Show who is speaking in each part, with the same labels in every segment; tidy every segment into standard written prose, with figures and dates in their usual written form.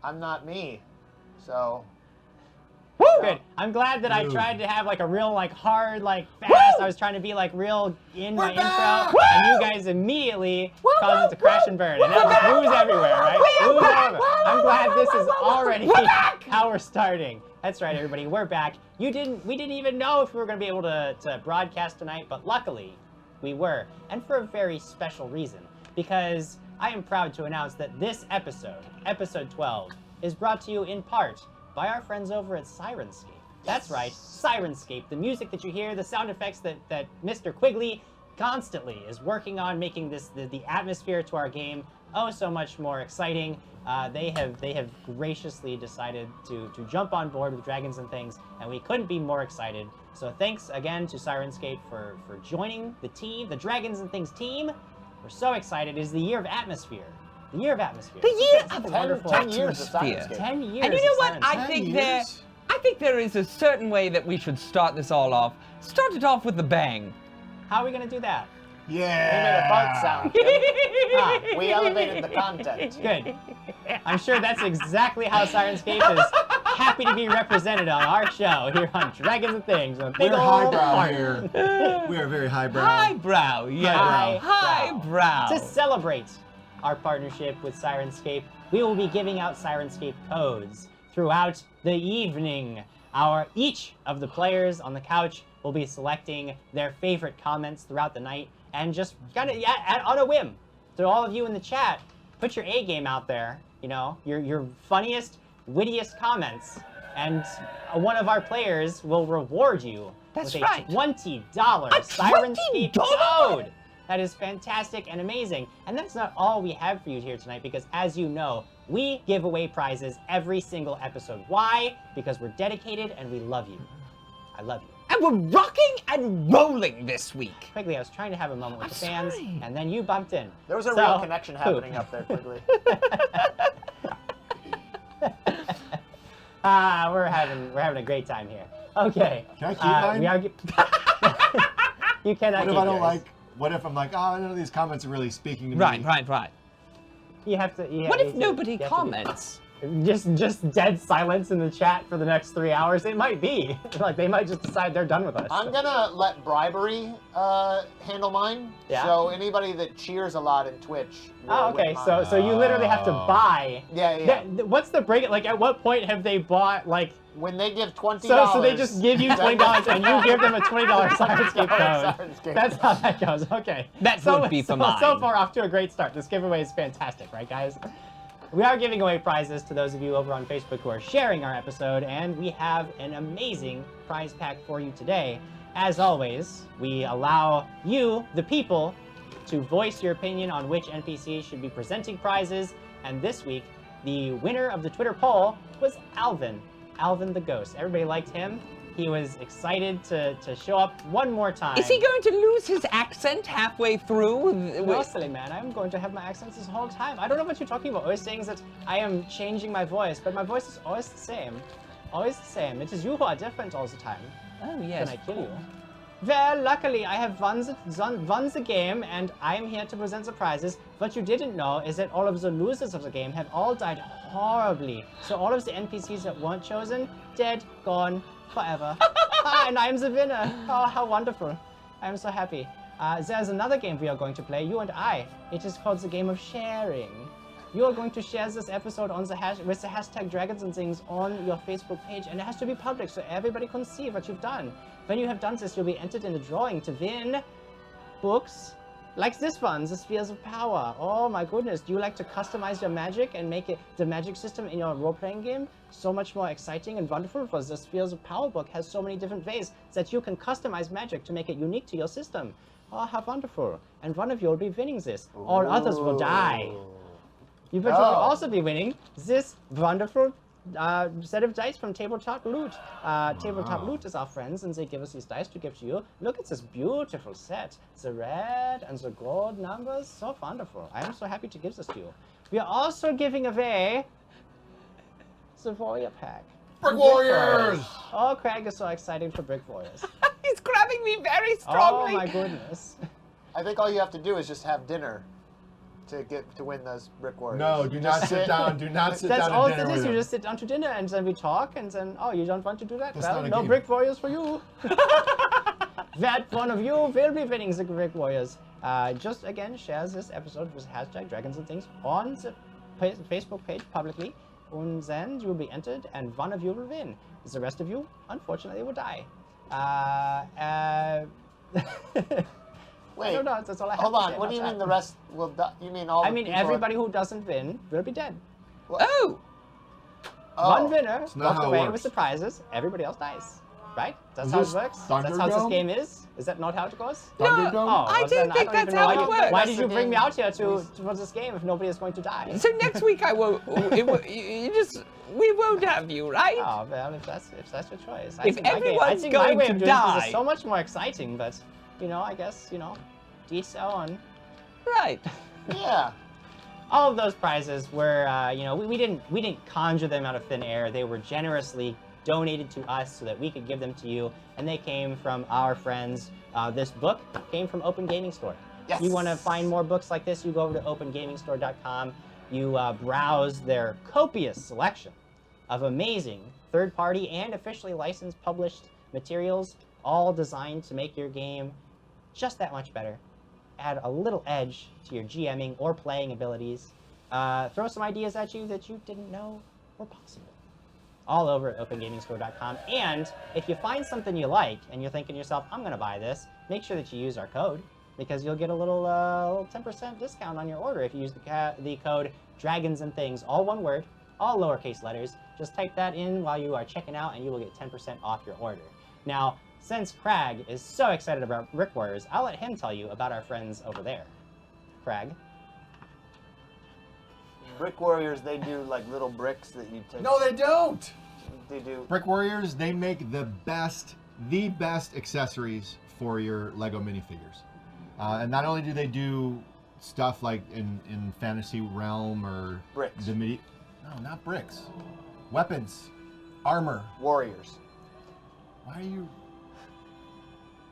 Speaker 1: I'm not me. So.
Speaker 2: Woo! Good. I'm glad that I tried to have like a real like hard like fast. Woo! I was trying to be like real in my intro,
Speaker 3: Woo!
Speaker 2: and you guys immediately caused it to crash and burn, and now it's booze everywhere, right? Booze over. I'm glad this is already how we're starting. That's right, everybody. We're back. We didn't even know if we were going to be able to broadcast tonight, but luckily we were, and for a very special reason, because I am proud to announce that this episode 12, is brought to you in part by our friends over at Sirenscape. That's right, Sirenscape. The music that you hear, the sound effects that Mr. Quigley constantly is working on, making this the atmosphere to our game so much more exciting. They have graciously decided to jump on board with Dragons and Things, and we couldn't be more excited. So thanks again to Sirenscape for joining the team, the Dragons and Things team. We're so excited. It is the year of Atmosphere. The year of Atmosphere.
Speaker 3: The year of
Speaker 2: wonderful
Speaker 1: 10 years of Sirenscape.
Speaker 2: 10 years.
Speaker 3: And you know what?
Speaker 2: of
Speaker 3: I think there is a certain way that we should start this all off. Start it off with a bang.
Speaker 2: How are we gonna do that?
Speaker 1: Yeah. We made a fart sound. We elevated the content.
Speaker 2: Good. I'm sure that's exactly how Sirenscape is happy to be represented on our show here on Dragons and Things.
Speaker 4: We're highbrow here. We are very highbrow.
Speaker 3: Highbrow, yeah. Highbrow.
Speaker 2: To celebrate our partnership with Sirenscape, we will be giving out Sirenscape codes throughout the evening. Each of the players on the couch will be selecting their favorite comments throughout the night, and just kind of on a whim, to all of you in the chat, put your A game out there. You know, your funniest, wittiest comments, and one of our players will reward you with a $20 Sirenscape code. That is fantastic and amazing. And that's not all we have for you here tonight, because as you know, we give away prizes every single episode. Why? Because we're dedicated and we love you. I love you.
Speaker 3: And we're rocking and rolling this week.
Speaker 2: Quigley, I was trying to have a moment with the fans, and then you bumped in.
Speaker 1: There was a real connection happening up there, Quigley.
Speaker 2: We're having a great time here. Okay.
Speaker 4: Can I keep mine?
Speaker 2: You cannot.
Speaker 4: What if I don't like? What if I'm like, oh, none of these comments are really speaking to me?
Speaker 3: Right.
Speaker 2: You have to.
Speaker 3: What if nobody comments?
Speaker 2: Just dead silence in the chat for the next 3 hours. It might be like they might just decide they're done with us.
Speaker 1: I'm gonna let bribery handle mine.
Speaker 2: Yeah.
Speaker 1: So anybody that cheers a lot in Twitch.
Speaker 2: Oh, okay. So you literally have to buy.
Speaker 1: Yeah.
Speaker 2: What's the break? Like, at what point have they bought like?
Speaker 1: When they give $20.
Speaker 2: So they just give you $20 and you give them a $20 Sirenscape code. That's how that goes. Okay.
Speaker 3: That would be for mine.
Speaker 2: So far off to a great start. This giveaway is fantastic, right, guys? We are giving away prizes to those of you over on Facebook who are sharing our episode, and we have an amazing prize pack for you today. As always, we allow you, the people, to voice your opinion on which NPCs should be presenting prizes, and this week, the winner of the Twitter poll was Alvin the Ghost. Everybody liked him. He was excited to show up one more time.
Speaker 3: Is he going to lose his accent halfway through?
Speaker 2: No, silly man. I'm going to have my accents this whole time. I don't know what you're talking about. Always saying that I am changing my voice, but my voice is always the same. Always the same. It is you who are different all the time.
Speaker 3: Oh, yes.
Speaker 2: Can I kill you? Well, luckily, I have won the game, and I am here to present the prizes. What you didn't know is that all of the losers of the game have all died horribly. So all of the NPCs that weren't chosen, dead, gone, forever. And I am the winner. Oh, how wonderful. I am so happy. There's another game we are going to play, you and I. It is called the game of sharing. You are going to share this episode on with the hashtag Dragons and Things on your Facebook page, and it has to be public so everybody can see what you've done. When you have done this, you'll be entered in the drawing to win books like this one, the Spheres of Power. Oh my goodness, do you like to customize your magic and make the magic system in your role-playing game so much more exciting and wonderful? Because the Spheres of Power book has so many different ways that you can customize magic to make it unique to your system. Oh, how wonderful. And one of you will be winning this. All others will die. You will also be winning this wonderful set of dice from Tabletop Loot. Tabletop Loot is our friends, and they give us these dice to give to you. Look at this beautiful set. The red and the gold numbers, so wonderful. I am so happy to give this to you. We are also giving away the Warrior Pack.
Speaker 4: Brick Warriors!
Speaker 2: Oh, Craig is so excited for Brick Warriors.
Speaker 3: He's grabbing me very strongly.
Speaker 2: Oh my goodness.
Speaker 1: I think all you have to do is just have dinner. to win those brick warriors?
Speaker 4: No, do not sit down. Do not sit
Speaker 2: That's
Speaker 4: down
Speaker 2: all
Speaker 4: at
Speaker 2: it
Speaker 4: dinner
Speaker 2: is.
Speaker 4: with
Speaker 2: You
Speaker 4: him.
Speaker 2: just sit down to dinner and then we talk and then, oh, you don't want to do that?
Speaker 4: That's
Speaker 2: Well,
Speaker 4: not a
Speaker 2: no
Speaker 4: game.
Speaker 2: brick warriors for you. That one of you will be winning the brick warriors. Just again, share this episode with hashtag Dragons and Things on the Facebook page publicly. And then you will be entered and one of you will win. The rest of you, unfortunately, will die.
Speaker 1: Wait,
Speaker 2: I don't know. That's all I have
Speaker 1: hold
Speaker 2: to
Speaker 1: on.
Speaker 2: say
Speaker 1: What do you
Speaker 2: about
Speaker 1: mean
Speaker 2: that.
Speaker 1: the rest will die? You mean all?
Speaker 2: I
Speaker 1: the
Speaker 2: mean,
Speaker 1: people
Speaker 2: everybody who doesn't win will be dead.
Speaker 3: Oh!
Speaker 2: One winner
Speaker 4: not
Speaker 2: walked
Speaker 4: how it
Speaker 2: away
Speaker 4: works.
Speaker 2: with the prizes. Everybody else dies. Right? That's
Speaker 4: Is
Speaker 2: how it
Speaker 4: this
Speaker 2: works. That's how this
Speaker 4: Thunderdome?
Speaker 2: game is. Is that not how it goes?
Speaker 4: Thunderdome?
Speaker 2: Oh,
Speaker 3: I
Speaker 2: well,
Speaker 3: do
Speaker 2: then
Speaker 3: think
Speaker 2: don't
Speaker 3: that's
Speaker 2: even know
Speaker 3: how
Speaker 2: why
Speaker 3: it
Speaker 2: you-
Speaker 3: works.
Speaker 2: Why
Speaker 1: That's
Speaker 2: did
Speaker 1: the
Speaker 2: you bring me
Speaker 1: game
Speaker 2: out here for this game if nobody is going to die?
Speaker 3: So next week we won't have you, right?
Speaker 2: Oh, well, if that's your choice.
Speaker 3: If
Speaker 2: think my game- I
Speaker 3: everyone's
Speaker 2: think my
Speaker 3: going
Speaker 2: way
Speaker 3: to
Speaker 2: of doing this
Speaker 3: die.
Speaker 2: is so much more exciting, but I guess to each their own.
Speaker 3: Right.
Speaker 1: Yeah.
Speaker 2: All of those prizes were, we didn't conjure them out of thin air. They were generously donated to us so that we could give them to you, and they came from our friends. This book came from Open Gaming Store.
Speaker 1: Yes.
Speaker 2: You want to find more books like this, you go over to opengamingstore.com. You browse their copious selection of amazing third-party and officially licensed published materials, all designed to make your game just that much better. Add a little edge to your GMing or playing abilities. Throw some ideas at you that you didn't know were possible. All over at opengamingstore.com. And if you find something you like and you're thinking to yourself, I'm going to buy this, make sure that you use our code because you'll get a little 10% discount on your order if you use the code Dragons and Things, all one word, all lowercase letters. Just type that in while you are checking out and you will get 10% off your order. Now, since Crag is so excited about Brick Warriors, I'll let him tell you about our friends over there. Crag.
Speaker 1: Brick warriors, they do like little bricks that you take.
Speaker 4: No, they don't.
Speaker 1: They do.
Speaker 4: Brick Warriors, they make the best accessories for your Lego minifigures. And not only do they do stuff like in fantasy realm or
Speaker 1: Bricks.
Speaker 4: no, not bricks. Weapons, armor.
Speaker 1: Warriors.
Speaker 4: Why are you?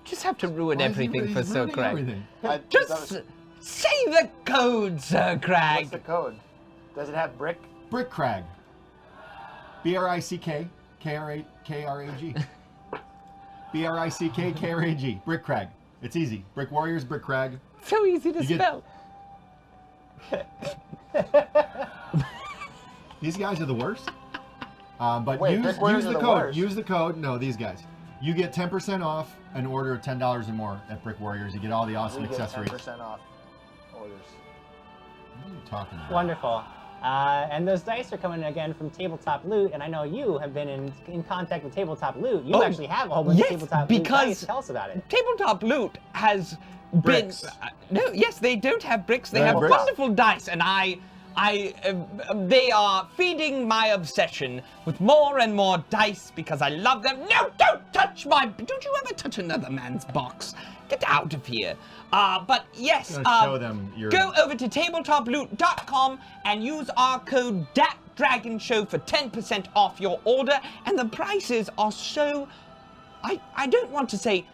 Speaker 3: Just have to ruin
Speaker 4: why is he-
Speaker 3: everything
Speaker 4: he's
Speaker 3: for Sir
Speaker 4: ruining
Speaker 3: Craig.
Speaker 4: everything.
Speaker 3: Just say the code, Sir
Speaker 1: What's
Speaker 3: Craig.
Speaker 1: the code? Does it have brick?
Speaker 4: Brick Crag. BRICK KRAG. BRICK Brick Crag. It's easy. Brick Warriors, Brick Crag.
Speaker 3: So easy to
Speaker 4: You get-
Speaker 3: spell.
Speaker 4: These guys are the worst. But
Speaker 1: Wait,
Speaker 4: use
Speaker 1: Brick Warriors
Speaker 4: the
Speaker 1: are the
Speaker 4: code.
Speaker 1: worst.
Speaker 4: Use the code. No, these guys. You get 10% off an order of $10 or more at Brick Warriors. You get all the awesome
Speaker 1: We get
Speaker 4: accessories.
Speaker 1: 10% off orders.
Speaker 4: What are you talking about?
Speaker 2: Wonderful. And those dice are coming again from Tabletop Loot, and I know you have been in contact with Tabletop Loot. You
Speaker 3: Oh,
Speaker 2: actually have a whole bunch
Speaker 3: yes,
Speaker 2: of Tabletop Loot
Speaker 3: because-
Speaker 2: dice. Tell us about it.
Speaker 3: Tabletop Loot has
Speaker 4: Bricks.
Speaker 3: been no, yes, they don't have bricks. They
Speaker 4: They
Speaker 3: have
Speaker 4: have bricks?
Speaker 3: wonderful dice, and they are feeding my obsession with more and more dice because I love them. No, don't touch don't you ever touch another man's box. Get out of here. But yes,
Speaker 4: I'm gonna show them your-
Speaker 3: go over to tabletoploot.com and use our code DATDRAGONSHOW for 10% off your order, and the prices are so, I don't want to say,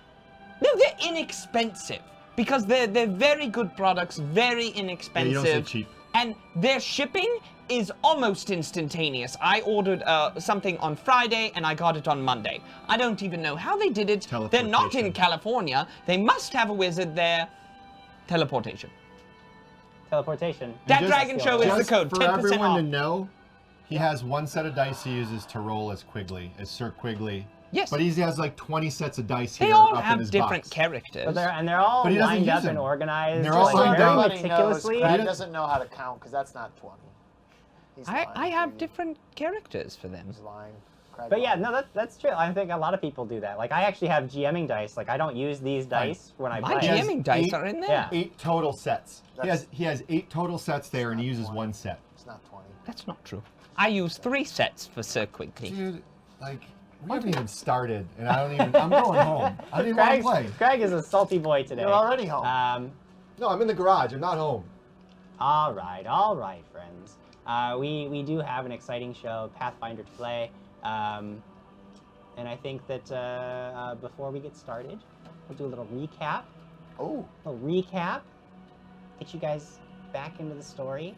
Speaker 3: no, they're inexpensive because they're very good products, very inexpensive.
Speaker 4: Yeah, you don't say cheap.
Speaker 3: And their shipping is almost instantaneous. I ordered something on Friday and I got it on Monday. I don't even know how they did it. They're not in
Speaker 4: Teleportation.
Speaker 3: California. They must have a wizard there. Teleportation.
Speaker 2: Teleportation.
Speaker 3: That
Speaker 4: just-
Speaker 3: Dragon Show is the
Speaker 4: Just
Speaker 3: code.
Speaker 4: for
Speaker 3: 10%
Speaker 4: everyone
Speaker 3: off.
Speaker 4: to know, he has one set of dice he uses to roll as Sir Quigley.
Speaker 3: Yes.
Speaker 4: But he has like 20 sets of dice here
Speaker 3: They all
Speaker 4: up in
Speaker 3: have
Speaker 4: his
Speaker 3: different
Speaker 4: box.
Speaker 3: characters.
Speaker 2: But they're all
Speaker 4: But he doesn't
Speaker 2: lined
Speaker 4: use
Speaker 2: up
Speaker 4: them.
Speaker 2: and organized.
Speaker 4: They're all
Speaker 2: like,
Speaker 4: lined
Speaker 2: very
Speaker 4: up.
Speaker 1: Everybody knows
Speaker 2: meticulously.
Speaker 1: Craig doesn't know how to count because that's not 20. He's lying
Speaker 3: I
Speaker 1: to
Speaker 3: have
Speaker 1: you.
Speaker 3: different characters for them.
Speaker 1: He's lying. Craig
Speaker 2: But yeah,
Speaker 1: lying.
Speaker 2: no, that's true. I think a lot of people do that. Like, I actually have GMing dice. Like, I don't use these dice when I
Speaker 3: My
Speaker 2: play.
Speaker 4: has
Speaker 3: GMing dice
Speaker 4: 8
Speaker 3: are in there.
Speaker 2: Yeah.
Speaker 4: 8 total sets.
Speaker 1: That's-
Speaker 4: He has 8 total sets there, and he
Speaker 1: not
Speaker 4: uses
Speaker 1: 20.
Speaker 4: one set.
Speaker 1: It's not 20.
Speaker 3: That's not true. I use 3 sets for Sir Quigley.
Speaker 4: Dude, like, we haven't even started, and I'm going home. I don't even want to play.
Speaker 2: Craig is a salty boy today.
Speaker 1: You're already home.
Speaker 4: No, I'm in the garage. I'm not home.
Speaker 2: All right, friends. We do have an exciting show, Pathfinder to play, and I think that before we get started, we'll do a little recap.
Speaker 1: Oh.
Speaker 2: A little recap. Get you guys back into the story,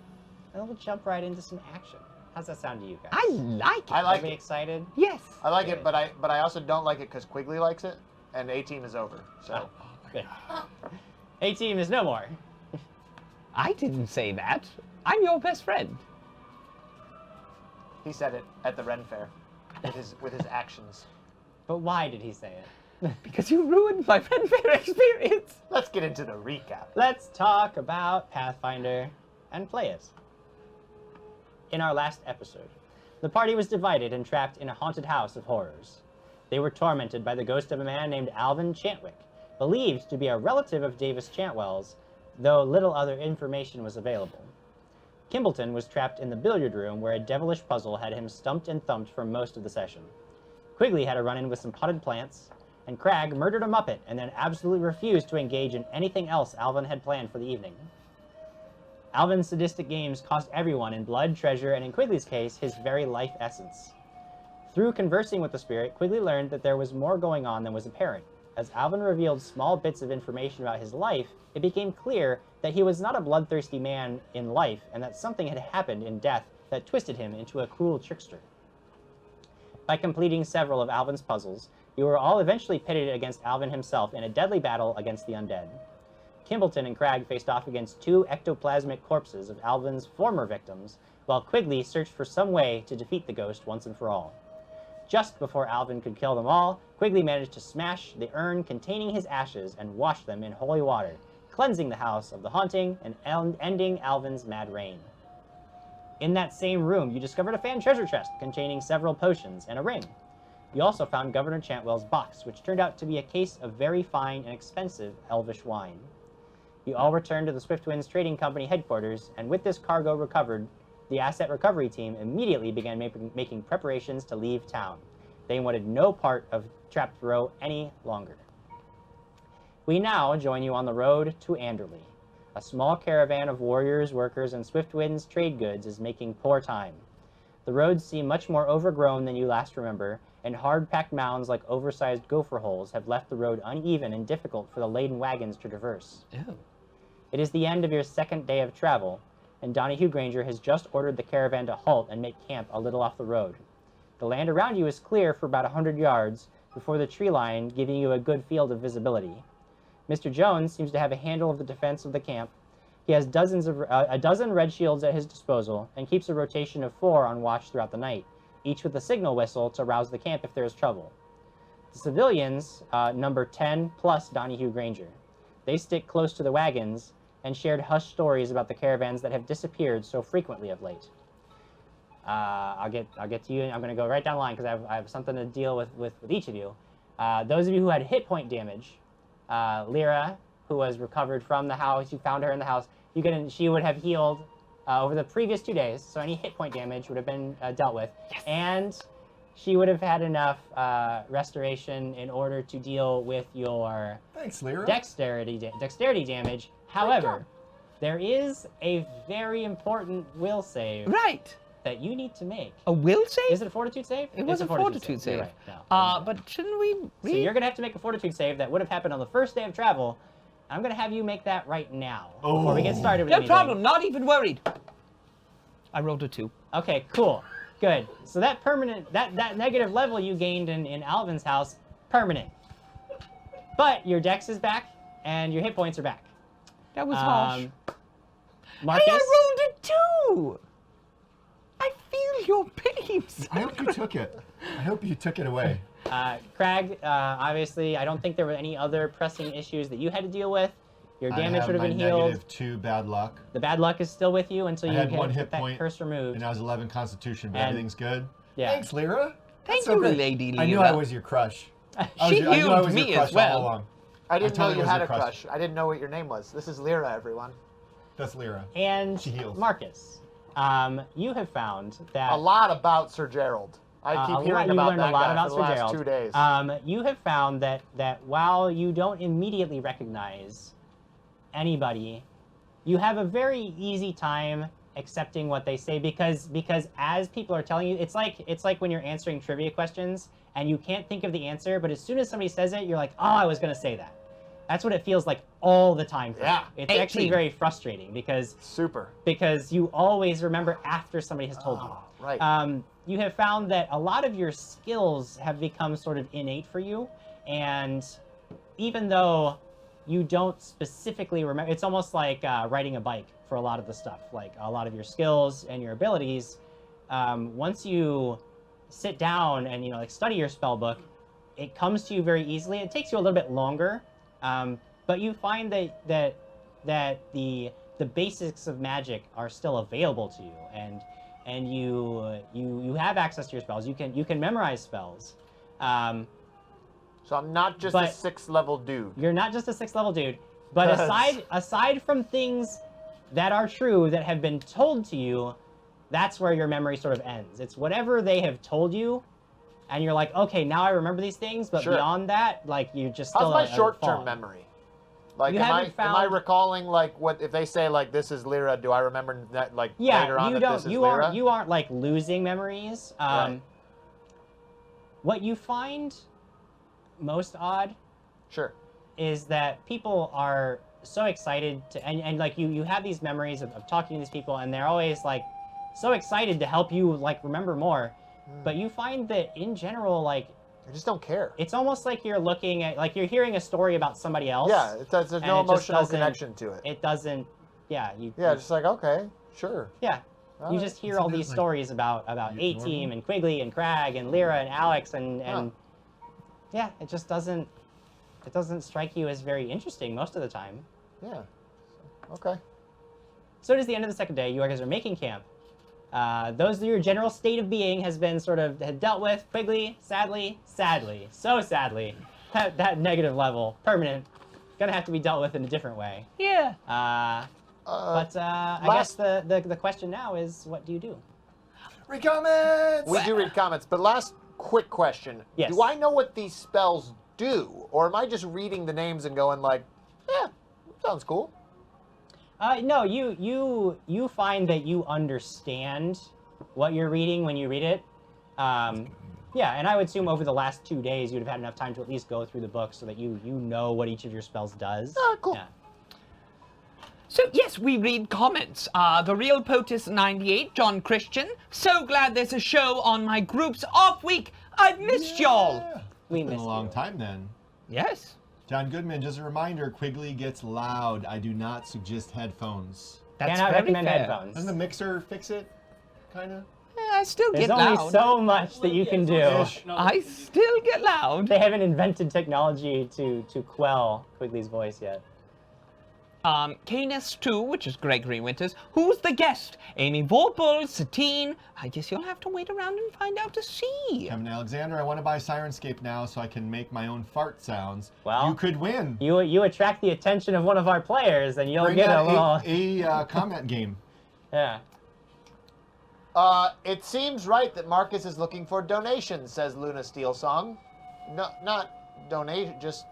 Speaker 2: and then we'll jump right into some action. How's that sound to you guys?
Speaker 3: I like it.
Speaker 1: I like
Speaker 2: Are we
Speaker 1: it.
Speaker 2: excited?
Speaker 3: Yes.
Speaker 1: I like it, but I also don't like it because Quigley likes it, and A-Team is over. So
Speaker 2: Good. A-Team is no more.
Speaker 3: I didn't say that. I'm your best friend.
Speaker 1: he said it at the Ren Fair with his actions.
Speaker 2: But why did he say it?
Speaker 3: Because you ruined my Ren Fair experience.
Speaker 1: Let's get into the recap.
Speaker 2: Let's talk about Pathfinder and play it. In our last episode, the party was divided and trapped in a haunted house of horrors. They were tormented by the ghost of a man named Alvin Chantwick, believed to be a relative of Davis Chantwell's, though little other information was available. Kimbleton was trapped in the billiard room where a devilish puzzle had him stumped and thumped for most of the session. Quigley had a run-in with some potted plants, and Crag murdered a Muppet and then absolutely refused to engage in anything else Alvin had planned for the evening. Alvin's sadistic games cost everyone in blood, treasure, and in Quigley's case, his very life essence. Through conversing with the spirit, Quigley learned that there was more going on than was apparent. As Alvin revealed small bits of information about his life, it became clear that he was not a bloodthirsty man in life, and that something had happened in death that twisted him into a cruel trickster. By completing several of Alvin's puzzles, you were all eventually pitted against Alvin himself in a deadly battle against the undead. Kimbleton and Crag faced off against two ectoplasmic corpses of Alvin's former victims, while Quigley searched for some way to defeat the ghost once and for all. Just before Alvin could kill them all, Quigley managed to smash the urn containing his ashes and wash them in holy water, cleansing the house of the haunting and ending Alvin's mad reign. In that same room, you discovered a fan treasure chest containing several potions and a ring. You also found Governor Chantwell's box, which turned out to be a case of very fine and expensive elvish wine. You all returned to the Swiftwinds Trading Company headquarters, and with this cargo recovered, the asset recovery team immediately began making preparations to leave town. They wanted no part of Trapped Row any longer. We now join you on the road to Anderley. A small caravan of warriors, workers, and Swiftwinds trade goods is making poor time. The roads seem much more overgrown than you last remember, and hard-packed mounds like oversized gopher holes have left the road uneven and difficult for the laden wagons to traverse.
Speaker 3: Oh.
Speaker 2: It is the end of your second day of travel, and Donahue Granger has just ordered the caravan to halt and make camp a little off the road. The land around you is clear for about 100 yards before the tree line, giving you a good field of visibility. Mr. Jones seems to have a handle of the defense of the camp. He has a dozen red shields at his disposal and keeps a rotation of 4 on watch throughout the night, each with a signal whistle to rouse the camp if there is trouble. The civilians number 10 plus Donahue Granger. They stick close to the wagons and shared hushed stories about the caravans that have disappeared so frequently of late. I'll get to you. I'm going to go right down the line because I have something to deal with each of you. Those of you who had hit point damage, Lyra, who was recovered from the house, you found her in the house. She would have healed over the previous 2 days, so any hit point damage would have been dealt with, yes. And she would have had enough restoration in order to deal with your
Speaker 4: Thanks, Lyra.
Speaker 2: dexterity damage. However, there is a very important will save
Speaker 3: Right.
Speaker 2: that you need to make.
Speaker 3: A will save?
Speaker 2: Is it a fortitude save?
Speaker 3: It was
Speaker 2: It's
Speaker 3: a fortitude save.
Speaker 2: You're right. No.
Speaker 3: But shouldn't we
Speaker 2: So you're going to have to make a fortitude save that would have happened on the first day of travel. I'm going to have you make that right now before we get started with
Speaker 3: No
Speaker 2: anything.
Speaker 3: problem, not even worried. I rolled a 2.
Speaker 2: Okay, cool. Good. So that that negative level you gained in Alvin's house, permanent. But your dex is back and your hit points are back.
Speaker 3: That was harsh.
Speaker 2: Marcus?
Speaker 3: Hey, I rolled a 2! I feel your pains.
Speaker 4: I hope you took it. I hope you took it away.
Speaker 2: Crag, obviously, I don't think there were any other pressing issues that you had to deal with. Your damage would have been healed.
Speaker 4: -2 bad luck.
Speaker 2: The bad luck is still with you until
Speaker 4: I
Speaker 2: you
Speaker 4: had
Speaker 2: get
Speaker 4: 1 hit
Speaker 2: that
Speaker 4: point,
Speaker 2: curse removed.
Speaker 4: and I was 11 Constitution, but
Speaker 2: And-
Speaker 4: everything's good.
Speaker 2: Yeah.
Speaker 4: Thanks, Lyra.
Speaker 3: Thank
Speaker 4: That's so
Speaker 3: you,
Speaker 4: great.
Speaker 3: Lady
Speaker 4: I knew
Speaker 3: Lyra.
Speaker 4: I was your crush.
Speaker 3: She
Speaker 4: I knew I
Speaker 3: healed
Speaker 4: was
Speaker 3: me
Speaker 4: your crush
Speaker 3: as well.
Speaker 4: all along.
Speaker 1: I didn't know
Speaker 4: totally
Speaker 1: you
Speaker 4: was
Speaker 1: had
Speaker 4: your
Speaker 1: a crush. I didn't know what your name was. This is Lyra, everyone.
Speaker 4: That's Lyra.
Speaker 2: And
Speaker 4: She heals.
Speaker 2: Marcus, you have found that
Speaker 1: A lot about Sir Gerald. I keep hearing
Speaker 2: you
Speaker 1: about
Speaker 2: learned
Speaker 1: that
Speaker 2: a lot
Speaker 1: guy
Speaker 2: about
Speaker 1: for the
Speaker 2: Sir
Speaker 1: last
Speaker 2: Gerald.
Speaker 1: 2 days.
Speaker 2: You have found that while you don't immediately recognize anybody, you have a very easy time accepting what they say because as people are telling you, it's like when you're answering trivia questions and you can't think of the answer, but as soon as somebody says it, you're like, oh, I was going to say that. That's what it feels like all the time. For
Speaker 1: Yeah.
Speaker 2: you. It's actually
Speaker 3: 18.
Speaker 2: very frustrating because you always remember after somebody has told you.
Speaker 1: Right.
Speaker 2: You have found that a lot of your skills have become sort of innate for you, and even though you don't specifically remember, it's almost like riding a bike for a lot of the stuff. Like a lot of your skills and your abilities, once you sit down and like study your spell book, it comes to you very easily. It takes you a little bit longer, but you find that the basics of magic are still available to you, and you have access to your spells. You can memorize spells.
Speaker 1: So I'm not just a 6th level dude.
Speaker 2: You're not just a 6th level dude, but aside from things that are true that have been told to you, that's where your memory sort of ends. It's whatever they have told you, and you're like, okay, now I remember these things, but beyond that, like you're just still.
Speaker 1: How's my short-term memory? Like, am I recalling like what if they say like this is Lyra? Do I remember that like later on that this is Lyra?
Speaker 2: You aren't like losing memories.
Speaker 1: Right.
Speaker 2: What you find most odd, is that people are so excited to, and like you have these memories of talking to these people, and they're always like so excited to help you like remember more, but you find that in general, like
Speaker 1: I just don't care.
Speaker 2: It's almost like you're looking at, like you're hearing a story about somebody else.
Speaker 1: Yeah, there's no emotional connection to it.
Speaker 2: It doesn't. Yeah,
Speaker 1: just like okay, sure.
Speaker 2: Yeah. You just hear all these stories about A-Team and Quigley and Crag and Lyra and Alex and yeah, it just doesn't strike you as very interesting most of the time.
Speaker 1: Yeah. Okay.
Speaker 2: So it is the end of the second day. You guys are making camp. Your general state of being has been sort of dealt with. Quigley, sadly, so sadly, that negative level, permanent, gonna have to be dealt with in a different way.
Speaker 3: Yeah.
Speaker 2: I guess the question now is, what do you do?
Speaker 4: Read comments!
Speaker 1: We do read comments, but last quick question.
Speaker 2: Yes.
Speaker 1: Do I know what these spells do? Or am I just reading the names and going like, yeah, sounds cool?
Speaker 2: No, you find that you understand what you're reading when you read it. Yeah, and I would assume over the last 2 days you'd have had enough time to at least go through the book so that you know what each of your spells does.
Speaker 1: Oh, cool.
Speaker 2: Yeah.
Speaker 3: So, yes, we read comments. The Real Potus 98, John Christian. So glad there's a show on my group's off week. I've missed y'all.
Speaker 2: We
Speaker 4: It's been
Speaker 2: missed
Speaker 4: a long
Speaker 2: you.
Speaker 4: time then.
Speaker 3: Yes.
Speaker 4: John Goodman, just a reminder, Quigley gets loud. I do not suggest headphones.
Speaker 3: That's
Speaker 2: Cannot
Speaker 3: very
Speaker 2: recommend
Speaker 3: fair.
Speaker 2: headphones.
Speaker 4: Doesn't the mixer fix it? Kind of?
Speaker 3: Yeah, I still
Speaker 2: There's
Speaker 3: get
Speaker 2: only
Speaker 3: loud.
Speaker 2: so much that you can do.
Speaker 3: I still get loud.
Speaker 2: They haven't invented technology to quell Quigley's voice yet.
Speaker 3: Canis 2, which is Gregory Winters. Who's the guest? Amy Vorpal, Satine. I guess you'll have to wait around and find out to see.
Speaker 4: Kevin Alexander, I want to buy Sirenscape now so I can make my own fart sounds.
Speaker 2: Well,
Speaker 4: you could win.
Speaker 2: You attract the attention of one of our players, and you'll
Speaker 4: Bring
Speaker 2: get
Speaker 4: out
Speaker 2: a little.
Speaker 4: a comment game.
Speaker 2: Yeah.
Speaker 1: It seems right that Marcus is looking for donations, says Luna Steelsong. No, not donation, just...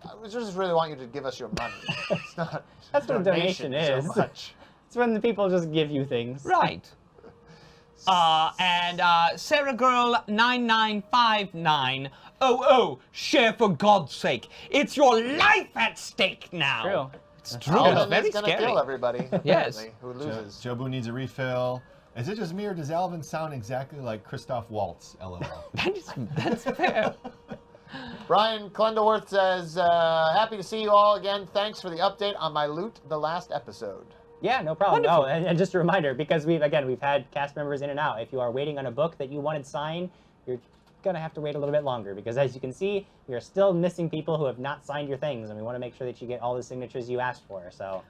Speaker 1: I just really want you to give us your money. It's not
Speaker 2: That's what a donation is.
Speaker 1: so much.
Speaker 2: It's when the people just give you things.
Speaker 3: Right. And Sarah Girl 9959. Oh, share for God's sake. It's your life at stake now.
Speaker 2: True.
Speaker 3: It's true.
Speaker 1: Oh,
Speaker 3: It's
Speaker 1: then
Speaker 3: very
Speaker 1: it's gonna
Speaker 3: scary.
Speaker 1: kill everybody.
Speaker 3: Yes.
Speaker 1: apparently, who loses.
Speaker 4: Jobu needs a refill. Is it just me or does Alvin sound exactly like Christoph Waltz? LOL.
Speaker 3: That's fair.
Speaker 1: Brian Clendelworth says, happy to see you all again. Thanks for the update on my loot the last episode.
Speaker 2: Yeah, no problem.
Speaker 3: Wonderful.
Speaker 2: Oh, and just a reminder, because we've had cast members in and out. If you are waiting on a book that you wanted signed, you're gonna have to wait a little bit longer, because as you can see, we are still missing people who have not signed your things, and we want to make sure that you get all the signatures you asked for. So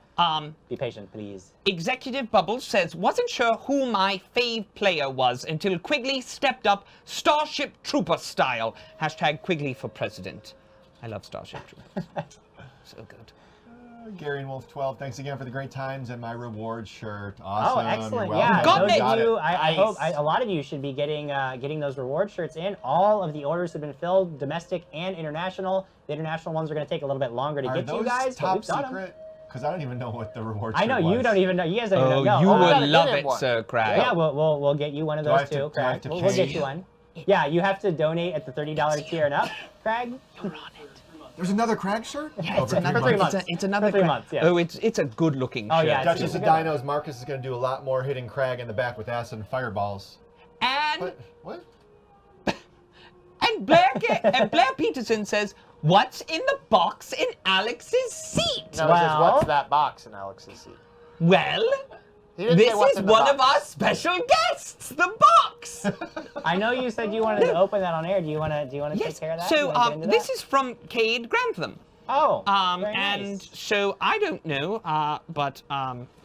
Speaker 2: be patient, please.
Speaker 3: Executive Bubbles says, wasn't sure who my fave player was until Quigley stepped up Starship Trooper style. # Quigley for president. I love Starship Troopers. So good.
Speaker 4: Gary and Wolf 12, thanks again for the great times and my reward shirt. Awesome.
Speaker 2: Oh, excellent!
Speaker 4: You're
Speaker 2: Yeah,
Speaker 4: welcome.
Speaker 3: Got it.
Speaker 2: those of you,
Speaker 1: Nice.
Speaker 2: I hope a lot of you should be getting those reward shirts in. All of the orders have been filled, domestic and international. The international ones are going to take a little bit longer to
Speaker 4: Are
Speaker 2: get to
Speaker 4: those
Speaker 2: you guys, but
Speaker 4: top
Speaker 2: we've done them.
Speaker 4: secret? Because I don't even know what the reward
Speaker 2: I know
Speaker 4: shirt
Speaker 2: you
Speaker 4: was.
Speaker 2: don't even know. You guys don't even know.
Speaker 3: You
Speaker 2: No,
Speaker 1: gotta
Speaker 3: will
Speaker 1: get
Speaker 3: love
Speaker 1: him
Speaker 3: it,
Speaker 1: one.
Speaker 3: Sir Crag.
Speaker 2: Yeah, we'll get you one of
Speaker 4: Do I
Speaker 2: those
Speaker 4: have to-
Speaker 2: too,
Speaker 4: do I have
Speaker 2: Craig.
Speaker 4: to
Speaker 2: We'll get
Speaker 4: pay?
Speaker 2: you one. Yeah, you have to donate at the $30 tier and up, Craig.
Speaker 3: You're on it.
Speaker 4: There's another Crag shirt?
Speaker 3: Yeah, it's
Speaker 4: for
Speaker 3: another.
Speaker 2: 3 months.
Speaker 3: It's another.
Speaker 2: For 3
Speaker 3: Crag.
Speaker 2: months, yeah.
Speaker 3: Oh, it's a good-looking
Speaker 2: Oh,
Speaker 3: shirt.
Speaker 2: yeah,
Speaker 4: Duchess
Speaker 2: a
Speaker 4: of
Speaker 2: good one.
Speaker 4: Dinos, Marcus is going to do a lot more hitting Crag in the back with acid and fireballs.
Speaker 3: And
Speaker 4: What?
Speaker 3: Blair Peterson says, "What's in the box in Alex's seat?"
Speaker 1: No, it says,
Speaker 2: Well-
Speaker 1: what's that box in Alex's seat?
Speaker 3: Well,
Speaker 1: He didn't say
Speaker 3: this
Speaker 1: what's
Speaker 3: is
Speaker 1: in the
Speaker 3: one of
Speaker 1: box.
Speaker 3: our special guests, the box.
Speaker 2: I know you said you wanted to open that on air. Do you want to take
Speaker 3: Yes.
Speaker 2: care of that? Do you
Speaker 3: So
Speaker 2: wanna get into
Speaker 3: this
Speaker 2: that?
Speaker 3: is from Cade Grantham.
Speaker 2: Oh, very
Speaker 3: And
Speaker 2: nice.
Speaker 3: so I don't know, but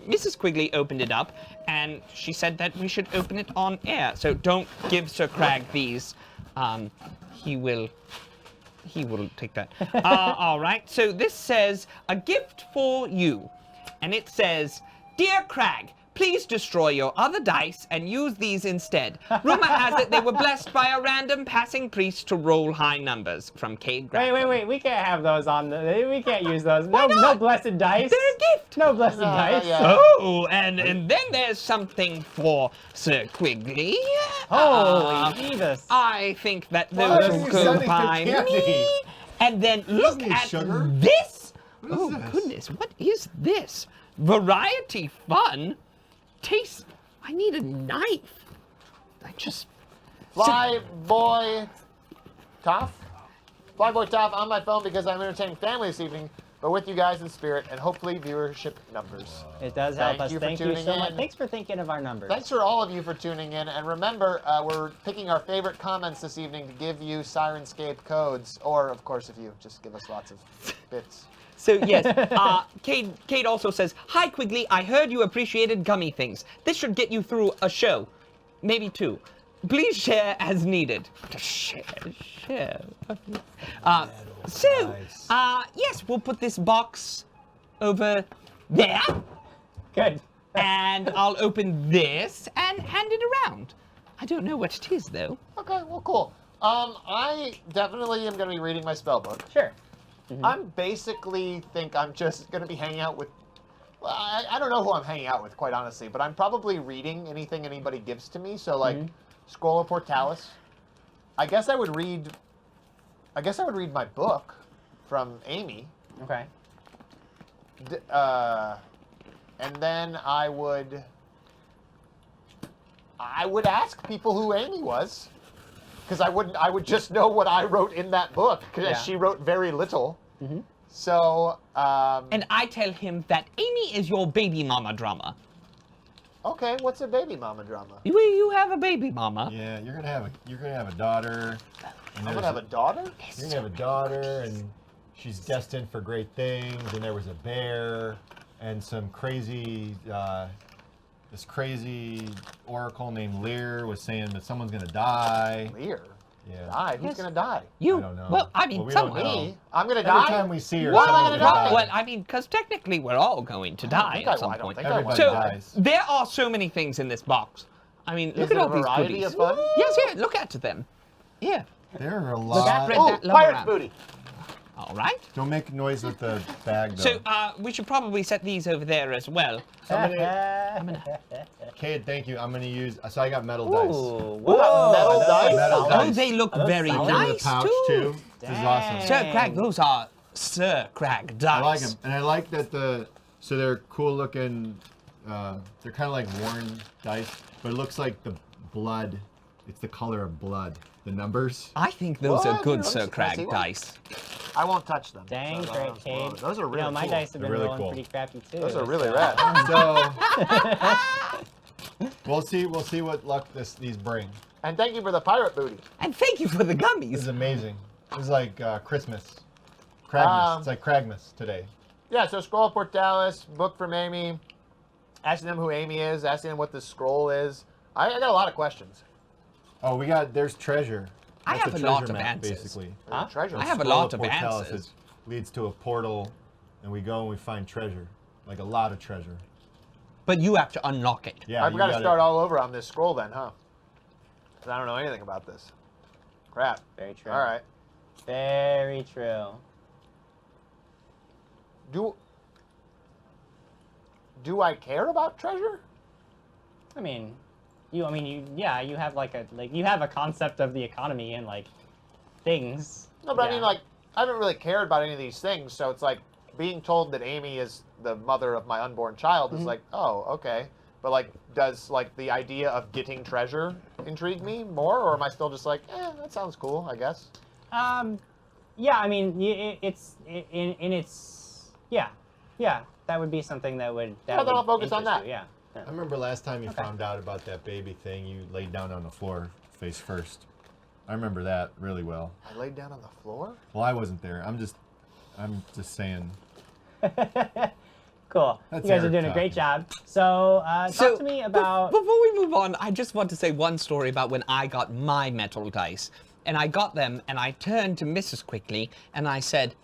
Speaker 3: Mrs. Quigley opened it up, and she said that we should open it on air. So don't give Sir Crag these. He will take that. All right. So this says a gift for you, and it says, "Dear Crag, please destroy your other dice and use these instead. Rumor has it they were blessed by a random passing priest to roll high numbers." From Cade Grantham.
Speaker 2: Wait. We can't have those on the. We can't use those. No, no
Speaker 3: not?
Speaker 2: blessed dice.
Speaker 3: They're a gift.
Speaker 2: No blessed dice.
Speaker 1: yeah.
Speaker 3: Oh, and then there's something for Sir Quigley.
Speaker 2: Holy Beavis.
Speaker 3: I think that
Speaker 4: Why
Speaker 3: those
Speaker 4: are
Speaker 3: will
Speaker 4: you
Speaker 3: go
Speaker 4: sending
Speaker 3: by
Speaker 4: the candy?
Speaker 3: me. And then look
Speaker 4: need
Speaker 3: at
Speaker 4: sugar.
Speaker 3: this.
Speaker 4: What is
Speaker 3: Oh
Speaker 4: this?
Speaker 3: goodness, what is this? Variety fun. Taste. I need a knife. I just.
Speaker 1: Flyboy Toff? Flyboy Toff on my phone because I'm entertaining family this evening, but with you guys in spirit and hopefully viewership numbers.
Speaker 2: It does help
Speaker 1: Thank
Speaker 2: us.
Speaker 1: you for
Speaker 2: Thank you
Speaker 1: tuning
Speaker 2: so much.
Speaker 1: in.
Speaker 2: Thanks for thinking of our numbers.
Speaker 1: Thanks for all of you for tuning in, and remember, we're picking our favorite comments this evening to give you Sirenscape codes, or of course, if you just give us lots of bits.
Speaker 3: So yes, Cade also says, "Hi Quigley, I heard you appreciated gummy things. This should get you through a show, maybe 2. Please share as needed." Share. Yes, we'll put this box over there,
Speaker 2: Good.
Speaker 3: and I'll open this and hand it around. I don't know what it is though.
Speaker 1: Okay, well, cool. I definitely am going to be reading my spell book.
Speaker 2: Sure.
Speaker 1: I'm basically think I'm just going to be hanging out with. Well, I don't know who I'm hanging out with, quite honestly, but I'm probably reading anything anybody gives to me. So, like, Scroll of Portalis. I guess I would read my book from Amy,
Speaker 2: Okay.
Speaker 1: and then I would ask people who Amy was, because I would just know what I wrote in that book, because
Speaker 2: Yeah.
Speaker 1: she wrote very little. So,
Speaker 3: And I tell him that Amy is your baby mama drama.
Speaker 1: okay, what's a baby mama drama?
Speaker 3: You have a baby mama.
Speaker 4: Yeah, you're gonna have a daughter. And
Speaker 1: I'm
Speaker 4: there's
Speaker 1: gonna have a daughter?
Speaker 4: You're gonna have a daughter, and she's destined for great things. And there was a bear, and some crazy, this crazy oracle named Lear was saying that someone's gonna die.
Speaker 1: Lear?
Speaker 4: Yeah.
Speaker 1: Die? Who's
Speaker 3: Yes.
Speaker 1: gonna die?
Speaker 3: You.
Speaker 4: I don't know.
Speaker 3: Well, I mean,
Speaker 4: Well, we don't
Speaker 3: someone.
Speaker 4: know.
Speaker 1: Me? I'm gonna
Speaker 4: Every
Speaker 1: die?
Speaker 4: time we see her,
Speaker 1: Why am I
Speaker 4: someone's
Speaker 1: gonna die?
Speaker 3: Well, I mean, because technically we're all going to die
Speaker 1: think
Speaker 3: at
Speaker 1: I
Speaker 3: some
Speaker 1: will. I don't
Speaker 3: point.
Speaker 1: think I will.
Speaker 4: Everybody
Speaker 3: So
Speaker 4: dies.
Speaker 3: there are so many things in this box. I mean,
Speaker 1: Is
Speaker 3: look
Speaker 1: it
Speaker 3: at
Speaker 1: a
Speaker 3: all these
Speaker 1: variety
Speaker 3: goodies.
Speaker 1: of fun?
Speaker 3: Yes, yeah. Look at them. Yeah.
Speaker 4: There are a
Speaker 3: Look
Speaker 4: lot.
Speaker 3: at
Speaker 1: Oh,
Speaker 3: that lumber
Speaker 1: pirate's
Speaker 3: around.
Speaker 1: booty.
Speaker 3: All right.
Speaker 4: Don't make noise with the bag, though.
Speaker 3: So we should probably set these over there as well.
Speaker 4: Somebody, Cade, thank you. I'm gonna use. So I got metal dice.
Speaker 2: Ooh,
Speaker 1: What about metal
Speaker 2: those
Speaker 1: dice?
Speaker 2: are
Speaker 4: Metal
Speaker 2: solid.
Speaker 3: Oh,
Speaker 4: dice.
Speaker 3: they look
Speaker 2: Are those
Speaker 3: very
Speaker 2: solid?
Speaker 4: In the
Speaker 3: nice
Speaker 4: pouch
Speaker 3: too.
Speaker 4: This is awesome.
Speaker 3: Sir Crag, those are Sir Crag dice.
Speaker 4: I like them, and I like that so they're cool looking. They're kind of like worn dice, but it looks like the blood. It's the color of blood. The numbers.
Speaker 3: I think those are
Speaker 1: What?
Speaker 3: good
Speaker 1: Let me
Speaker 3: Sir
Speaker 1: see- can I see
Speaker 3: Crag
Speaker 1: one?
Speaker 3: dice.
Speaker 1: I won't touch them.
Speaker 2: Dang,
Speaker 1: So,
Speaker 2: great, Cade.
Speaker 1: Those are really
Speaker 2: You know, my
Speaker 1: cool.
Speaker 2: dice have been
Speaker 4: They're really
Speaker 2: rolling
Speaker 4: cool.
Speaker 2: pretty crappy too.
Speaker 1: Those are really
Speaker 2: so-
Speaker 1: rad.
Speaker 4: So we'll see what luck these bring.
Speaker 1: And thank you for the pirate booty.
Speaker 3: And thank you for the
Speaker 4: This
Speaker 3: gummies.
Speaker 4: is amazing. This is like Christmas. Cragmas. It's like Cragmas today.
Speaker 1: Yeah, so Scroll of Portalis, book from Amy, asking them who Amy is, asking them what the scroll is. I got a lot of questions.
Speaker 4: Oh, there's treasure.
Speaker 3: I
Speaker 4: That's
Speaker 3: have a
Speaker 4: treasure
Speaker 3: lot of
Speaker 4: map,
Speaker 3: answers.
Speaker 4: basically.
Speaker 2: Huh?
Speaker 1: Treasure.
Speaker 3: I have a
Speaker 4: Scroll
Speaker 3: lot of
Speaker 4: Portalis,
Speaker 3: answers.
Speaker 4: It leads to a portal, and we go and we find treasure, like a lot of treasure.
Speaker 3: But you have to unlock it.
Speaker 4: Yeah,
Speaker 1: I've
Speaker 4: you
Speaker 1: got to
Speaker 4: gotta-
Speaker 1: start all over on this scroll then, huh? 'Cause I don't know anything about this. Crap.
Speaker 2: Very true.
Speaker 1: All right.
Speaker 2: Very true.
Speaker 1: Do I care about treasure?
Speaker 2: I mean, I mean, you have you have a concept of the economy and like things.
Speaker 1: No, but I
Speaker 2: Yeah.
Speaker 1: mean, like, I haven't really cared about any of these things, so it's like being told that Amy is the mother of my unborn child is like, oh, okay. But like, does like the idea of getting treasure intrigue me more, or am I still just like, that sounds cool, I guess?
Speaker 2: Yeah, I mean, it's in its yeah, that would be something that would
Speaker 1: then I'll focus on
Speaker 2: interest
Speaker 1: that.
Speaker 2: you, yeah.
Speaker 4: I remember last time you found out about that baby thing, you laid down on the floor face first. I remember that really well.
Speaker 1: I laid down on the floor?
Speaker 4: Well, I wasn't there. I'm just saying.
Speaker 2: Cool.
Speaker 4: That's
Speaker 2: you guys are
Speaker 4: Eric
Speaker 2: doing a great
Speaker 4: talking.
Speaker 2: job. So, talk to me about.
Speaker 3: Before we move on, I just want to say one story about when I got my metal dice. And I got them, and I turned to Mrs. Quickly, and I said,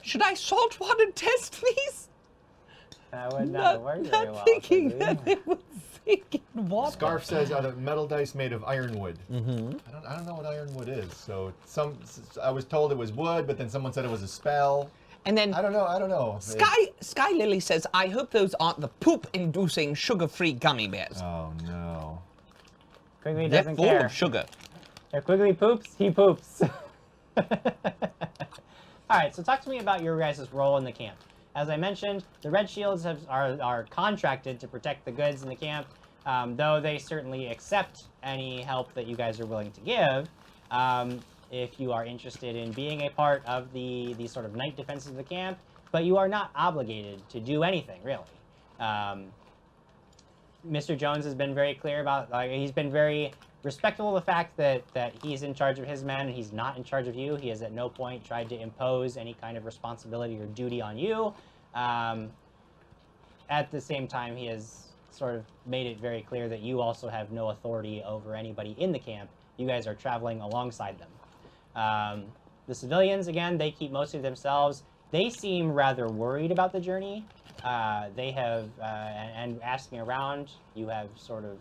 Speaker 3: "Should I saltwater test these?"
Speaker 2: That would not work very
Speaker 3: Not
Speaker 2: well.
Speaker 3: thinking
Speaker 2: Quigley.
Speaker 3: that it was thinking water.
Speaker 4: Scarf says out of metal dice made of ironwood. I don't know what ironwood is. So I was told it was wood, but then someone said it was a spell.
Speaker 3: And then
Speaker 4: I don't know.
Speaker 3: Sky Lily says, "I hope those aren't the poop-inducing sugar-free gummy bears.
Speaker 4: Oh no.
Speaker 2: Quigley
Speaker 3: They're
Speaker 2: doesn't
Speaker 3: full
Speaker 2: care.
Speaker 3: of sugar."
Speaker 2: If Quigley poops, he poops. All right, so talk to me about your guys' role in the camp. As I mentioned, the Red Shields are contracted to protect the goods in the camp, though they certainly accept any help that you guys are willing to give. If you are interested in being a part of the sort of night defenses of the camp, but you are not obligated to do anything, really. Mr. Jones has been very clear about, he's been very respectful of the fact that he's in charge of his men and he's not in charge of you. He has at no point tried to impose any kind of responsibility or duty on you. At the same time, he has sort of made it very clear that you also have no authority over anybody in the camp. You guys are traveling alongside them. The civilians, again, they keep mostly to themselves. They seem rather worried about the journey. They have, and asking around, you have sort of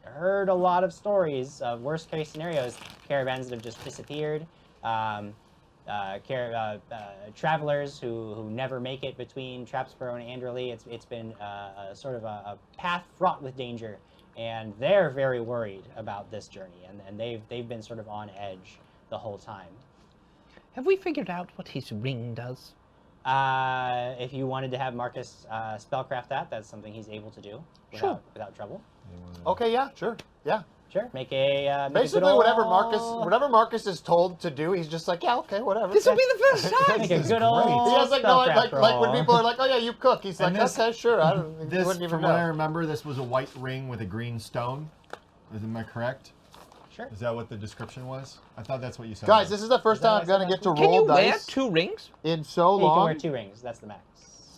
Speaker 2: heard a lot of stories of worst case scenarios, caravans that have just disappeared, travelers who never make it between Trapsborough and Anderley. It's been sort of a path fraught with danger, and they're very worried about this journey, and they've been sort of on edge the whole time.
Speaker 3: Have we figured out what his ring does?
Speaker 2: If you wanted to have Marcus spellcraft that's something he's able to do without trouble.
Speaker 1: Okay, yeah, sure. Yeah.
Speaker 2: Sure. Make a
Speaker 1: Basically,
Speaker 2: good
Speaker 1: whatever
Speaker 2: ol'-
Speaker 1: Marcus is told to do, he's just like, yeah, okay, whatever.
Speaker 3: This will be the first time.
Speaker 2: Make a
Speaker 4: This is
Speaker 2: good
Speaker 4: great.
Speaker 2: old
Speaker 1: He has like, no, like when
Speaker 2: roll.
Speaker 1: people are like, oh yeah, you cook. He's like,
Speaker 4: And this-
Speaker 1: okay, sure. I don't. you
Speaker 4: This,
Speaker 1: wouldn't even
Speaker 4: from what I
Speaker 1: know.
Speaker 4: remember, this was a white ring with a green stone. Am I correct?
Speaker 2: Sure.
Speaker 4: Is that what the description was? I thought that's what you said.
Speaker 1: Guys, this is the first
Speaker 2: Is that
Speaker 1: time I'm
Speaker 2: what I
Speaker 1: gonna
Speaker 2: said
Speaker 1: get to
Speaker 2: last
Speaker 3: Can you
Speaker 1: roll
Speaker 3: wear
Speaker 1: dice
Speaker 3: 2 rings?
Speaker 1: in so
Speaker 2: You can
Speaker 1: long.
Speaker 2: wear 2 rings. That's the max.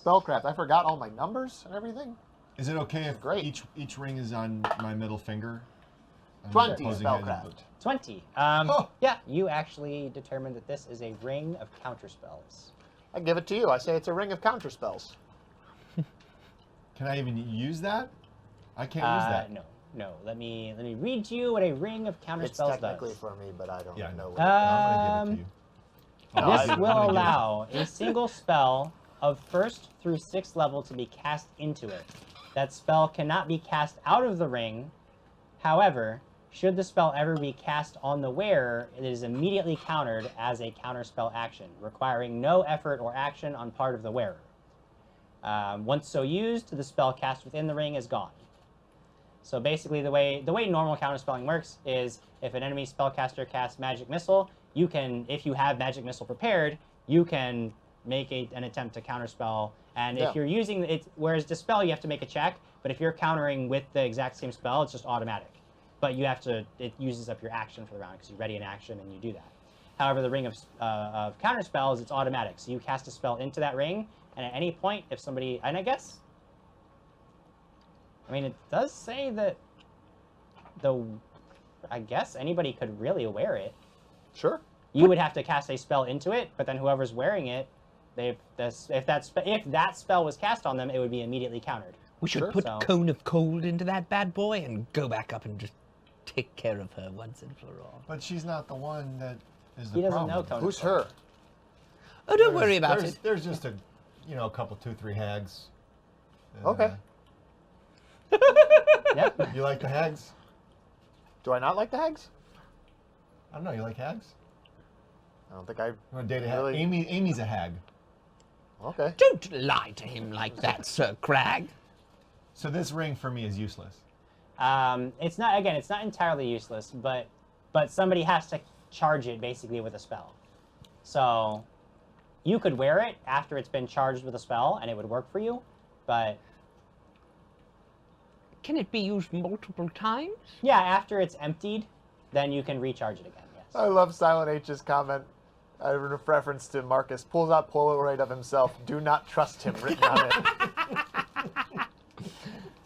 Speaker 1: Spellcraft. I forgot all my numbers and everything.
Speaker 4: Is it okay if
Speaker 1: Great.
Speaker 4: each ring is on my middle finger? I'm
Speaker 1: 20
Speaker 4: posing it
Speaker 1: spellcraft.
Speaker 2: 20.
Speaker 4: Oh.
Speaker 2: Yeah, you actually determined that this is a ring of counterspells.
Speaker 1: I give it to you. I say it's a ring of counterspells.
Speaker 4: Can I even use that? I can't use that.
Speaker 2: No. Let me read to you what a ring of
Speaker 1: It's
Speaker 2: counterspells
Speaker 1: technically
Speaker 2: does.
Speaker 1: for me, but I don't
Speaker 4: Yeah, I
Speaker 1: know.
Speaker 4: know.
Speaker 1: What
Speaker 4: I'm gonna give it to you.
Speaker 1: No,
Speaker 2: This
Speaker 1: I-
Speaker 2: will
Speaker 4: I'm gonna give it-
Speaker 2: allow a single spell of 1st through 6th level to be cast into it. That spell cannot be cast out of the ring. However, should the spell ever be cast on the wearer, it is immediately countered as a counterspell action, requiring no effort or action on part of the wearer. Once so used, the spell cast within the ring is gone. So basically, the way normal counterspelling works is if an enemy spellcaster casts Magic Missile, you can, if you have Magic Missile prepared, you can make an attempt to counterspell. And
Speaker 1: Yeah.
Speaker 2: if you're using it, whereas Dispel, you have to make a check, but if you're countering with the exact same spell, it's just automatic. But you have to, it uses up your action for the round because you ready an action and you do that. However, the ring of counterspells, it's automatic. So you cast a spell into that ring, and at any point, if somebody, and I mean, it does say that I guess anybody could really wear it.
Speaker 1: Sure.
Speaker 2: You would have to cast a spell into it, but then whoever's wearing it, if that spell was cast on them, it would be immediately countered.
Speaker 3: We should
Speaker 1: Sure.
Speaker 3: put
Speaker 2: So-
Speaker 3: Cone of Cold into that bad boy and go back up and just take care of her once and for all.
Speaker 4: But she's not the one that is the
Speaker 2: He doesn't
Speaker 4: problem.
Speaker 2: know Cone.
Speaker 1: Who's her?
Speaker 3: Oh, don't worry about
Speaker 4: there's,
Speaker 3: it.
Speaker 4: There's just a couple, 2-3 hags.
Speaker 1: Okay.
Speaker 2: Yep.
Speaker 4: You like the hags?
Speaker 1: Do I not like the hags?
Speaker 4: I don't know. You like hags?
Speaker 1: I don't think I.
Speaker 4: You want to date a hag?
Speaker 1: Really?
Speaker 4: Amy's a hag.
Speaker 1: Okay.
Speaker 3: Don't lie to him like that, Sir Crag.
Speaker 4: So this ring for me is useless.
Speaker 2: It's not. Again, it's not entirely useless, but somebody has to charge it basically with a spell. So you could wear it after it's been charged with a spell, and it would work for you. But
Speaker 3: Can it be used multiple times?
Speaker 2: yeah, after it's emptied, then you can recharge it again. Yes.
Speaker 1: I love Silent H's comment. A reference to Marcus pulls out Polaroid of himself. Do not trust him. Written on it.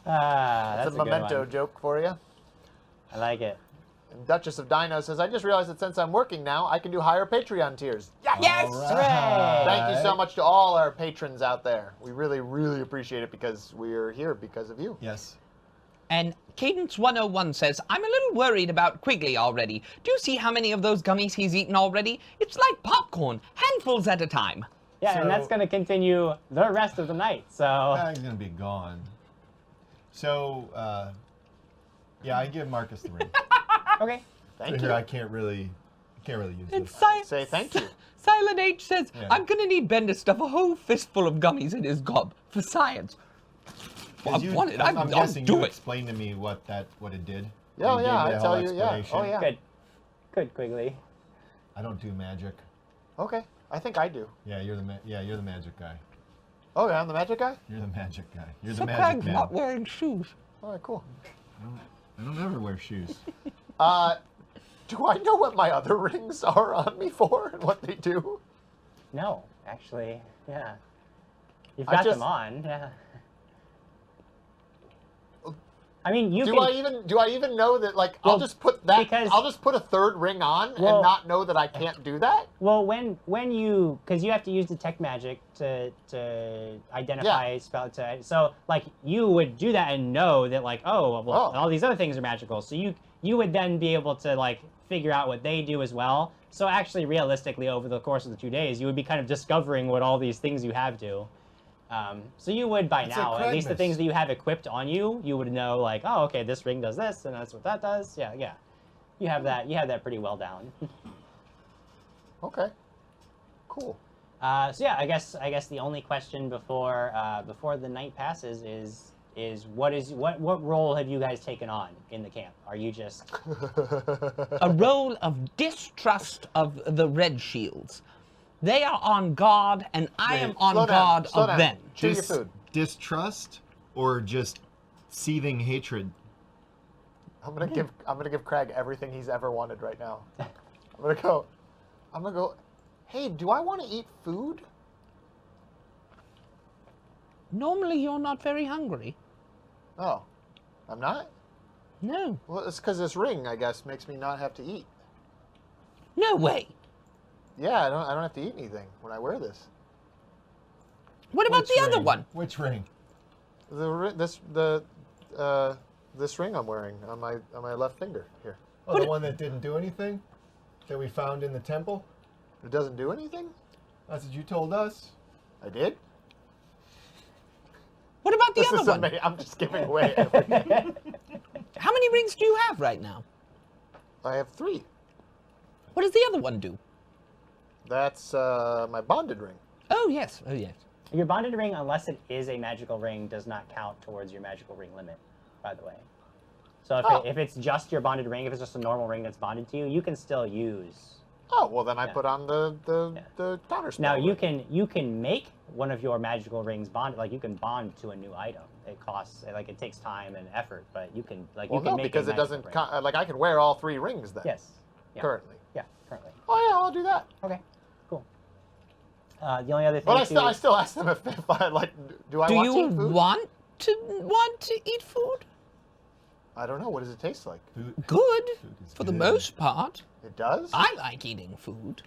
Speaker 2: That's
Speaker 1: It's a
Speaker 2: good
Speaker 1: memento
Speaker 2: one.
Speaker 1: joke for you.
Speaker 2: I like it.
Speaker 1: And Duchess of Dino says, I just realized that since I'm working now, I can do higher Patreon tiers. Yes!
Speaker 3: Yes!
Speaker 2: Hooray!
Speaker 1: Thank you so much to all our patrons out there. We really, really appreciate it because we're here because of you.
Speaker 4: Yes.
Speaker 3: And Cadence 101 says, I'm a little worried about Quigley already. Do you see how many of those gummies he's eaten already? It's like popcorn, handfuls at a time.
Speaker 2: Yeah, and that's
Speaker 4: So-
Speaker 2: going to continue the rest of the night. So
Speaker 4: Hag's gonna be gone. So, yeah, I give Marcus the ring.
Speaker 2: okay.
Speaker 1: Thank
Speaker 4: Here
Speaker 1: you.
Speaker 4: I can't really use
Speaker 3: And
Speaker 4: this.
Speaker 1: Say thank you.
Speaker 3: Silent H says,
Speaker 4: Yeah.
Speaker 3: I'm gonna need Ben to stuff a whole fistful of gummies in his gob for science. Well, I want it.
Speaker 4: I'm
Speaker 3: I'll
Speaker 4: guessing
Speaker 3: do
Speaker 4: you
Speaker 3: it.
Speaker 4: explained to me what it did.
Speaker 1: Yeah,
Speaker 4: You
Speaker 1: yeah,
Speaker 4: gave me
Speaker 1: I
Speaker 4: a
Speaker 1: tell
Speaker 4: whole
Speaker 1: you, yeah.
Speaker 4: explanation.
Speaker 1: Oh, yeah.
Speaker 2: Good, Quigley.
Speaker 4: I don't do magic.
Speaker 1: Okay, I think I do.
Speaker 4: Yeah, you're the magic guy.
Speaker 1: Oh, yeah, I'm the magic guy?
Speaker 4: You're the magic guy. You're
Speaker 3: So
Speaker 4: the magic
Speaker 3: Crag's
Speaker 4: man.
Speaker 3: not wearing shoes.
Speaker 1: All right, cool.
Speaker 4: I don't ever wear shoes.
Speaker 1: Do I know what my other rings are on me for and what they do?
Speaker 2: No, actually, yeah. You've
Speaker 1: I
Speaker 2: got
Speaker 1: just-
Speaker 2: them on, yeah. I mean, you
Speaker 1: Do
Speaker 2: can.
Speaker 1: I even know that? Like,
Speaker 2: Well,
Speaker 1: I'll just put that.
Speaker 2: because-
Speaker 1: I'll just put a third ring on
Speaker 2: Well-
Speaker 1: and not know that I can't do that.
Speaker 2: Well, when you, because you have to use detect magic to identify spell to, so like you would do that and know that like, oh well,
Speaker 1: Oh.
Speaker 2: all these other things are magical, so you would then be able to like figure out what they do as well. So actually, realistically, over the course of the 2 days, you would be kind of discovering what all these things you have do. So you would by
Speaker 4: It's
Speaker 2: now,
Speaker 4: like
Speaker 2: at least the
Speaker 4: Kragmas.
Speaker 2: things that you have equipped on you, you would know like, oh, okay, this ring does this, and that's what that does. Yeah, yeah. You have that pretty well down.
Speaker 1: Okay. Cool.
Speaker 2: So yeah, I guess the only question before the night passes is what role have you guys taken on in the camp? Are you just
Speaker 3: A role of distrust of the Red Shields. They are on guard, and I am on
Speaker 1: Slow down,
Speaker 3: guard
Speaker 1: slow
Speaker 3: of
Speaker 1: down.
Speaker 3: them.
Speaker 1: Chew your food.
Speaker 4: Distrust or just seething hatred?
Speaker 1: I'm gonna give Craig everything he's ever wanted right now. I'm gonna go. Hey, do I want to eat food?
Speaker 3: Normally, you're not very hungry.
Speaker 1: Oh, I'm not.
Speaker 3: No.
Speaker 1: Well, it's because this ring, I guess, makes me not have to eat.
Speaker 3: No way.
Speaker 1: Yeah, I don't have to eat anything when I wear this.
Speaker 3: What about
Speaker 4: Which
Speaker 3: the other
Speaker 4: ring?
Speaker 3: one?
Speaker 4: Which ring?
Speaker 1: This ring I'm wearing on my left finger here.
Speaker 4: Oh, the one that didn't do anything? That we found in the temple?
Speaker 1: It doesn't do anything.
Speaker 4: That's what you told us.
Speaker 1: I did.
Speaker 3: What about the
Speaker 1: This
Speaker 3: other
Speaker 1: is
Speaker 3: one?
Speaker 1: amazing. I'm just giving away everything.
Speaker 3: How many rings do you have right now?
Speaker 1: I have 3.
Speaker 3: What does the other one do?
Speaker 1: That's my bonded ring.
Speaker 3: Oh, yes. Oh, yes.
Speaker 2: your bonded ring, unless it is a magical ring, does not count towards your magical ring limit, by the way. So if it's just your bonded ring, if it's just a normal ring that's bonded to you, you can still use.
Speaker 1: Oh, well then I
Speaker 2: Yeah.
Speaker 1: put on the counter spell.
Speaker 2: Now
Speaker 1: ring.
Speaker 2: you can make one of your magical rings bonded, like you can bond to a new item. It costs it takes time and effort, but you can
Speaker 1: Well,
Speaker 2: you can
Speaker 1: no,
Speaker 2: make
Speaker 1: because
Speaker 2: a
Speaker 1: it
Speaker 2: magical
Speaker 1: doesn't
Speaker 2: ring.
Speaker 1: like I can wear all 3 rings then.
Speaker 2: Yes. Yeah.
Speaker 1: Currently.
Speaker 2: Yeah, currently.
Speaker 1: Oh yeah, I'll do that.
Speaker 2: Okay, cool. The only other thing.
Speaker 1: But I still ask them if I like. Do I
Speaker 3: Do
Speaker 1: want
Speaker 3: you
Speaker 1: to eat food?
Speaker 3: want to eat food?
Speaker 1: I don't know. What does it taste like?
Speaker 3: Good,
Speaker 4: Food is
Speaker 3: for the
Speaker 4: good.
Speaker 3: most part.
Speaker 1: It does.
Speaker 3: I like eating food.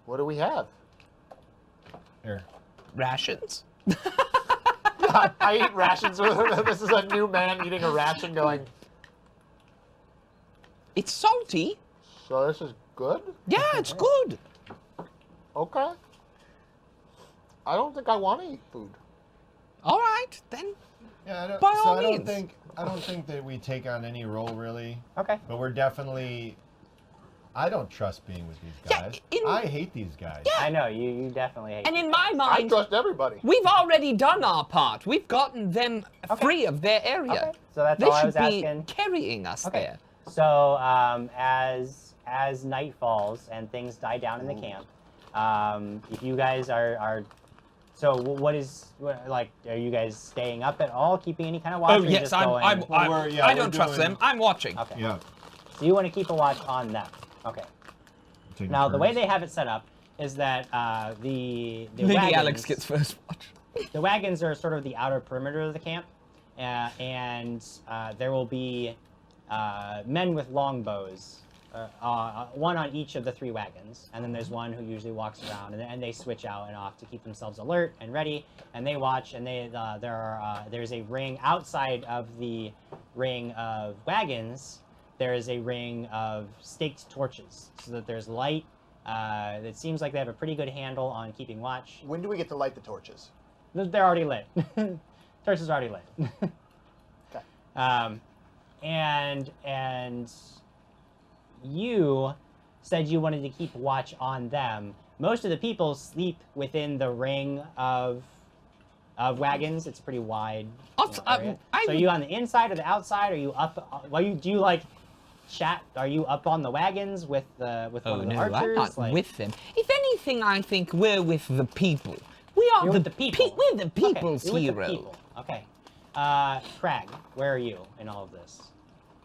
Speaker 1: What do we have?
Speaker 4: Here.
Speaker 3: Rations.
Speaker 1: I eat rations. This is a new man eating a ration, going.
Speaker 3: It's salty.
Speaker 1: So this is good.
Speaker 3: Yeah, it's good.
Speaker 1: Okay. I don't think I want to eat food.
Speaker 3: All right. right, then.
Speaker 4: Yeah, I don't,
Speaker 3: By
Speaker 4: so
Speaker 3: all
Speaker 4: I don't
Speaker 3: means.
Speaker 4: think that we take on any role really.
Speaker 2: Okay.
Speaker 4: But we're definitely. I don't trust being with these
Speaker 3: Yeah,
Speaker 4: guys.
Speaker 3: in-
Speaker 4: I hate these guys.
Speaker 3: Yeah.
Speaker 2: I know you definitely hate.
Speaker 3: And
Speaker 2: it.
Speaker 3: in my
Speaker 1: I
Speaker 3: mind,
Speaker 1: trust everybody.
Speaker 3: we've already done our part. We've gotten them free of their area.
Speaker 2: Okay. So that's
Speaker 3: They
Speaker 2: all I
Speaker 3: should
Speaker 2: was
Speaker 3: be
Speaker 2: asking.
Speaker 3: carrying us
Speaker 2: Okay.
Speaker 3: there.
Speaker 2: So as night falls and things die down in the camp, if you guys are so what are you guys staying up at all, keeping any kind of watch?
Speaker 3: Oh
Speaker 2: or you
Speaker 3: yes,
Speaker 2: just
Speaker 3: I
Speaker 4: we're
Speaker 3: don't trust
Speaker 4: doing-
Speaker 3: them. I'm watching.
Speaker 2: Okay.
Speaker 4: Yeah.
Speaker 2: So you want to keep a watch on them. Okay.
Speaker 4: Taking
Speaker 2: Now the way
Speaker 4: turns.
Speaker 2: they have it set up is that the
Speaker 3: Lady
Speaker 2: wagons,
Speaker 3: Alex gets first watch.
Speaker 2: the wagons are sort of the outer perimeter of the camp, and there will be men with longbows, one on each of the 3 wagons, and then there's one who usually walks around, and they switch out and off to keep themselves alert and ready, and they watch, and there's a ring outside of the ring of wagons. There is a ring of staked torches, so that there's light. It seems like they have a pretty good handle on keeping watch.
Speaker 1: When do we get to light the torches?
Speaker 2: They're already lit. Torches are already lit.
Speaker 1: Okay.
Speaker 2: And you said you wanted to keep watch on them. Most of the people sleep within the ring of wagons. It's a pretty wide area. So are you on the inside or the outside? Are you up? Do you like chat? Are you up on the wagons with one
Speaker 3: Oh
Speaker 2: of the
Speaker 3: no,
Speaker 2: archers?
Speaker 3: I'm not
Speaker 2: Like-
Speaker 3: with them. If anything, I think we're with the people. We are
Speaker 2: You're with the people.
Speaker 3: We're the
Speaker 2: Okay,
Speaker 3: people's
Speaker 2: you're with the
Speaker 3: hero.
Speaker 2: people. Okay. Crag, where are you in all of this?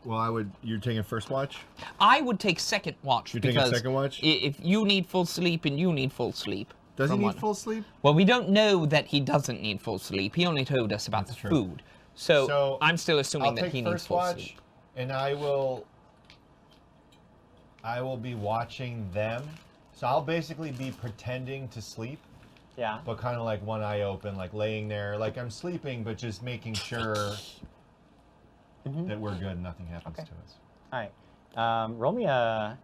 Speaker 4: Well, you're taking first watch?
Speaker 3: I would take second watch
Speaker 4: You're taking
Speaker 3: because
Speaker 4: second watch?
Speaker 3: if you need full sleep and you need full sleep.
Speaker 4: Does he
Speaker 3: from
Speaker 4: need
Speaker 3: one-
Speaker 4: full sleep?
Speaker 3: Well, we don't know that he doesn't need full sleep. He only told us about
Speaker 4: That's
Speaker 3: the
Speaker 4: true.
Speaker 3: food. So I'm still assuming
Speaker 4: I'll
Speaker 3: that
Speaker 4: take
Speaker 3: he needs
Speaker 4: first
Speaker 3: full
Speaker 4: watch,
Speaker 3: sleep.
Speaker 4: and I will be watching them. So I'll basically be pretending to sleep,
Speaker 2: Yeah.
Speaker 4: but kind of like one eye open, like laying there, like I'm sleeping, but just making sure that we're good and nothing happens
Speaker 2: Okay.
Speaker 4: to us.
Speaker 2: All right. Roll me a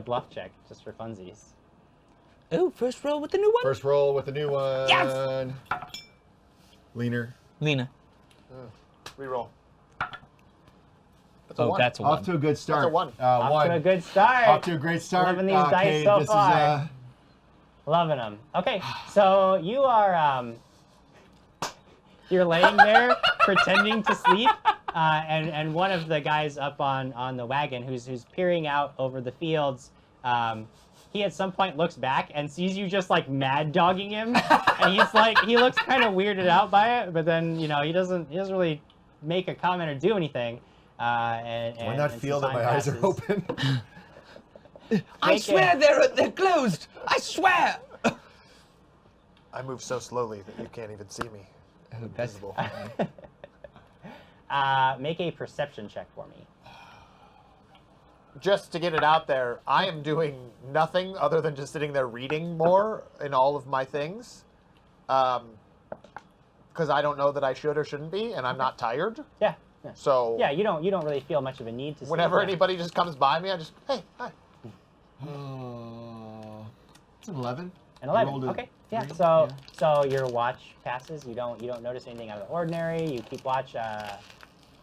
Speaker 2: bluff check just for funsies.
Speaker 3: Oh, first roll with the new one?
Speaker 4: First roll with the new one.
Speaker 3: Yes!
Speaker 4: Leaner.
Speaker 3: Lena.
Speaker 1: Reroll. That's a
Speaker 3: Oh,
Speaker 1: one.
Speaker 3: that's a one.
Speaker 4: Off to a good start.
Speaker 1: That's a one.
Speaker 2: Off
Speaker 4: one.
Speaker 2: to a good start.
Speaker 4: Off to a great start.
Speaker 2: Loving these dice so
Speaker 4: this
Speaker 2: far.
Speaker 4: is
Speaker 2: Loving them. Okay, so you are you're laying there pretending to sleep, and one of the guys up on the wagon who's peering out over the fields, he at some point looks back and sees you just like mad dogging him, and he looks kind of weirded out by it, but then he doesn't really make a comment or do anything. And
Speaker 4: Why not
Speaker 2: and
Speaker 4: feel
Speaker 2: some
Speaker 4: that my
Speaker 2: time
Speaker 4: eyes are
Speaker 2: passes.
Speaker 4: open?
Speaker 3: I
Speaker 2: Make
Speaker 3: swear
Speaker 2: it.
Speaker 3: they're closed. I swear.
Speaker 1: I move so slowly that you can't even see me.
Speaker 3: Oh, that's
Speaker 1: Invisible.
Speaker 2: Make a perception check for me.
Speaker 1: Just to get it out there, I am doing nothing other than just sitting there reading more in all of my things. Because I don't know that I should or shouldn't be, and I'm not tired.
Speaker 2: Yeah.
Speaker 1: So
Speaker 2: Yeah, you don't really feel much of a need to. sleep.
Speaker 1: whenever
Speaker 2: Yeah.
Speaker 1: anybody just comes by me, I just, hey, hi.
Speaker 4: It's an 11.
Speaker 2: An
Speaker 4: I
Speaker 2: 11.
Speaker 4: rolled a
Speaker 2: Okay. Yeah.
Speaker 4: 3,
Speaker 2: So your watch passes. You don't notice anything out of the ordinary. You keep watch
Speaker 1: watch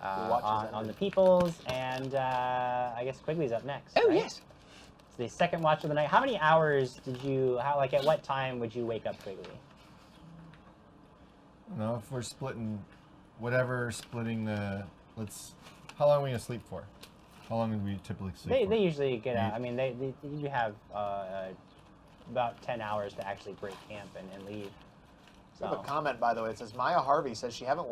Speaker 1: is
Speaker 2: on the
Speaker 1: ended.
Speaker 2: peoples, and I guess Quigley's up next.
Speaker 3: Oh
Speaker 2: right?
Speaker 3: yes.
Speaker 2: It's the second watch of the night. How many hours did you? At what time would you wake up Quigley?
Speaker 4: I don't know if we're splitting, splitting the. How long are we gonna sleep for? How long do we typically sleep?
Speaker 2: They
Speaker 4: for?
Speaker 2: usually get out. I mean, you have about 10 hours to actually break camp and leave.
Speaker 1: I have
Speaker 2: So
Speaker 1: a comment, by the way. It says Maya Harvey says she hasn't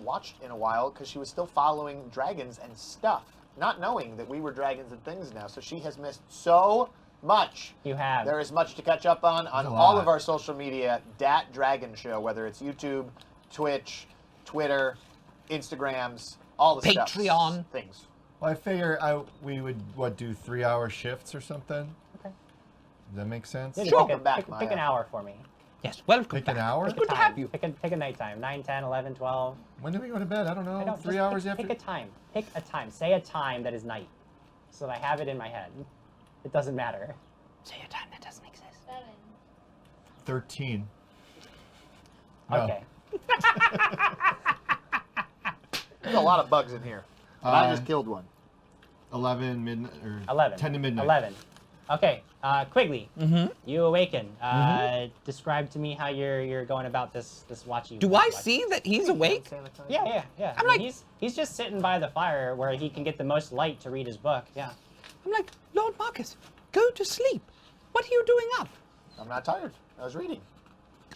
Speaker 1: watched in a while because she was still following dragons and stuff, not knowing that we were dragons and things now. So she has missed so much.
Speaker 2: you have.
Speaker 1: There is much to catch up on
Speaker 4: a
Speaker 1: all
Speaker 4: lot.
Speaker 1: of our social media. Dat Dragon Show, whether it's YouTube, Twitch, Twitter, Instagrams, all the stuff.
Speaker 3: Patreon.
Speaker 1: Things.
Speaker 4: Well, I figure we would do 3-hour shifts or something.
Speaker 2: Okay.
Speaker 4: Does that make sense?
Speaker 2: Maybe
Speaker 1: Sure.
Speaker 2: pick,
Speaker 1: Welcome back,
Speaker 2: pick an
Speaker 1: Maya.
Speaker 2: hour for me.
Speaker 3: Yes. Welcome
Speaker 4: Pick
Speaker 3: back.
Speaker 4: an hour?
Speaker 3: It's
Speaker 2: Pick a
Speaker 3: good to
Speaker 2: time.
Speaker 3: have you.
Speaker 2: Pick a nighttime. 9, 10, 11, 12.
Speaker 4: When do we go to bed? I don't know.
Speaker 2: I don't,
Speaker 4: 3
Speaker 2: just
Speaker 4: hours
Speaker 2: pick,
Speaker 4: after.
Speaker 2: Pick a time. Pick a time. Say a time that is night, so that I have it in my head. It doesn't matter.
Speaker 3: Say a time that doesn't exist.
Speaker 4: 13. No,
Speaker 2: Okay.
Speaker 1: There's a lot of bugs in here. But I just killed one.
Speaker 4: 11 midnight or
Speaker 2: 11.
Speaker 4: 10 to midnight.
Speaker 2: 11. Okay, Quigley, you awaken. Describe to me how you're going about this watching.
Speaker 3: Do I see that he's awake?
Speaker 2: Yeah.
Speaker 3: I'm
Speaker 2: I mean,
Speaker 3: like-
Speaker 2: he's just sitting by the fire where he can get the most light to read his book. Yeah.
Speaker 3: I'm like, Lord Marcus, go to sleep. What are you doing up?
Speaker 1: I'm not tired. I was reading.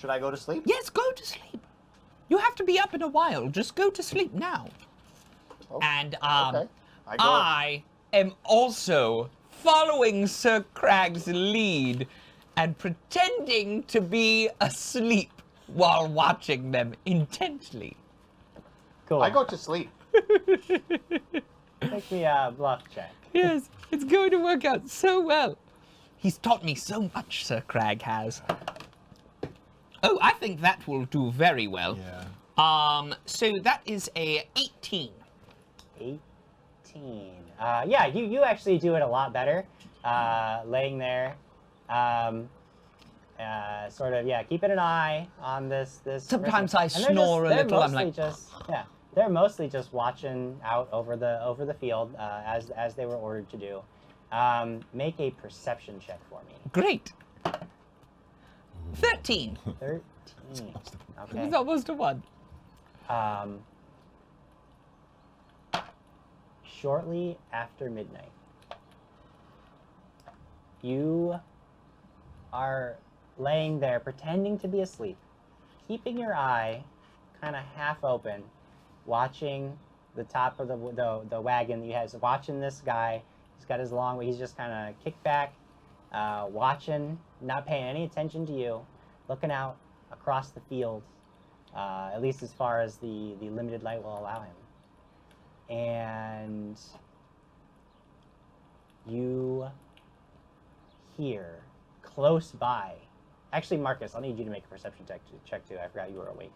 Speaker 1: Should I go to sleep?
Speaker 3: Yes, go to sleep. You have to be up in a while. Just go to sleep now.
Speaker 1: Oh,
Speaker 3: And
Speaker 1: okay.
Speaker 3: I am also following Sir Crag's lead and pretending to be asleep while watching them intently.
Speaker 2: Cool.
Speaker 1: I go to sleep.
Speaker 2: Make me a bluff check.
Speaker 3: Yes, it's going to work out so well. He's taught me so much, Sir Crag has. Oh, I think that will do very well.
Speaker 4: Yeah.
Speaker 3: So that is a 18.
Speaker 2: 18. Yeah, you actually do it a lot better. Laying there, sort of, yeah, keeping an eye on this.
Speaker 3: Sometimes
Speaker 2: person.
Speaker 3: I
Speaker 2: And they're
Speaker 3: snore a
Speaker 2: they're
Speaker 3: little, I'm
Speaker 2: mostly
Speaker 3: like-
Speaker 2: they're mostly just watching out over the field as they were ordered to do. Make a perception check for me.
Speaker 3: Great. 13.
Speaker 2: 13. Okay.
Speaker 3: It's almost a 1.
Speaker 2: Shortly after midnight, you are laying there pretending to be asleep, keeping your eye kind of half open, watching the top of the wagon that you have, watching this guy. He's got his long way. He's just kind of kicked back, watching, not paying any attention to you, looking out across the field, at least as far as the limited light will allow him. And you hear close by. Actually, Marcus, I'll need you to make a perception check too. I forgot you were awake.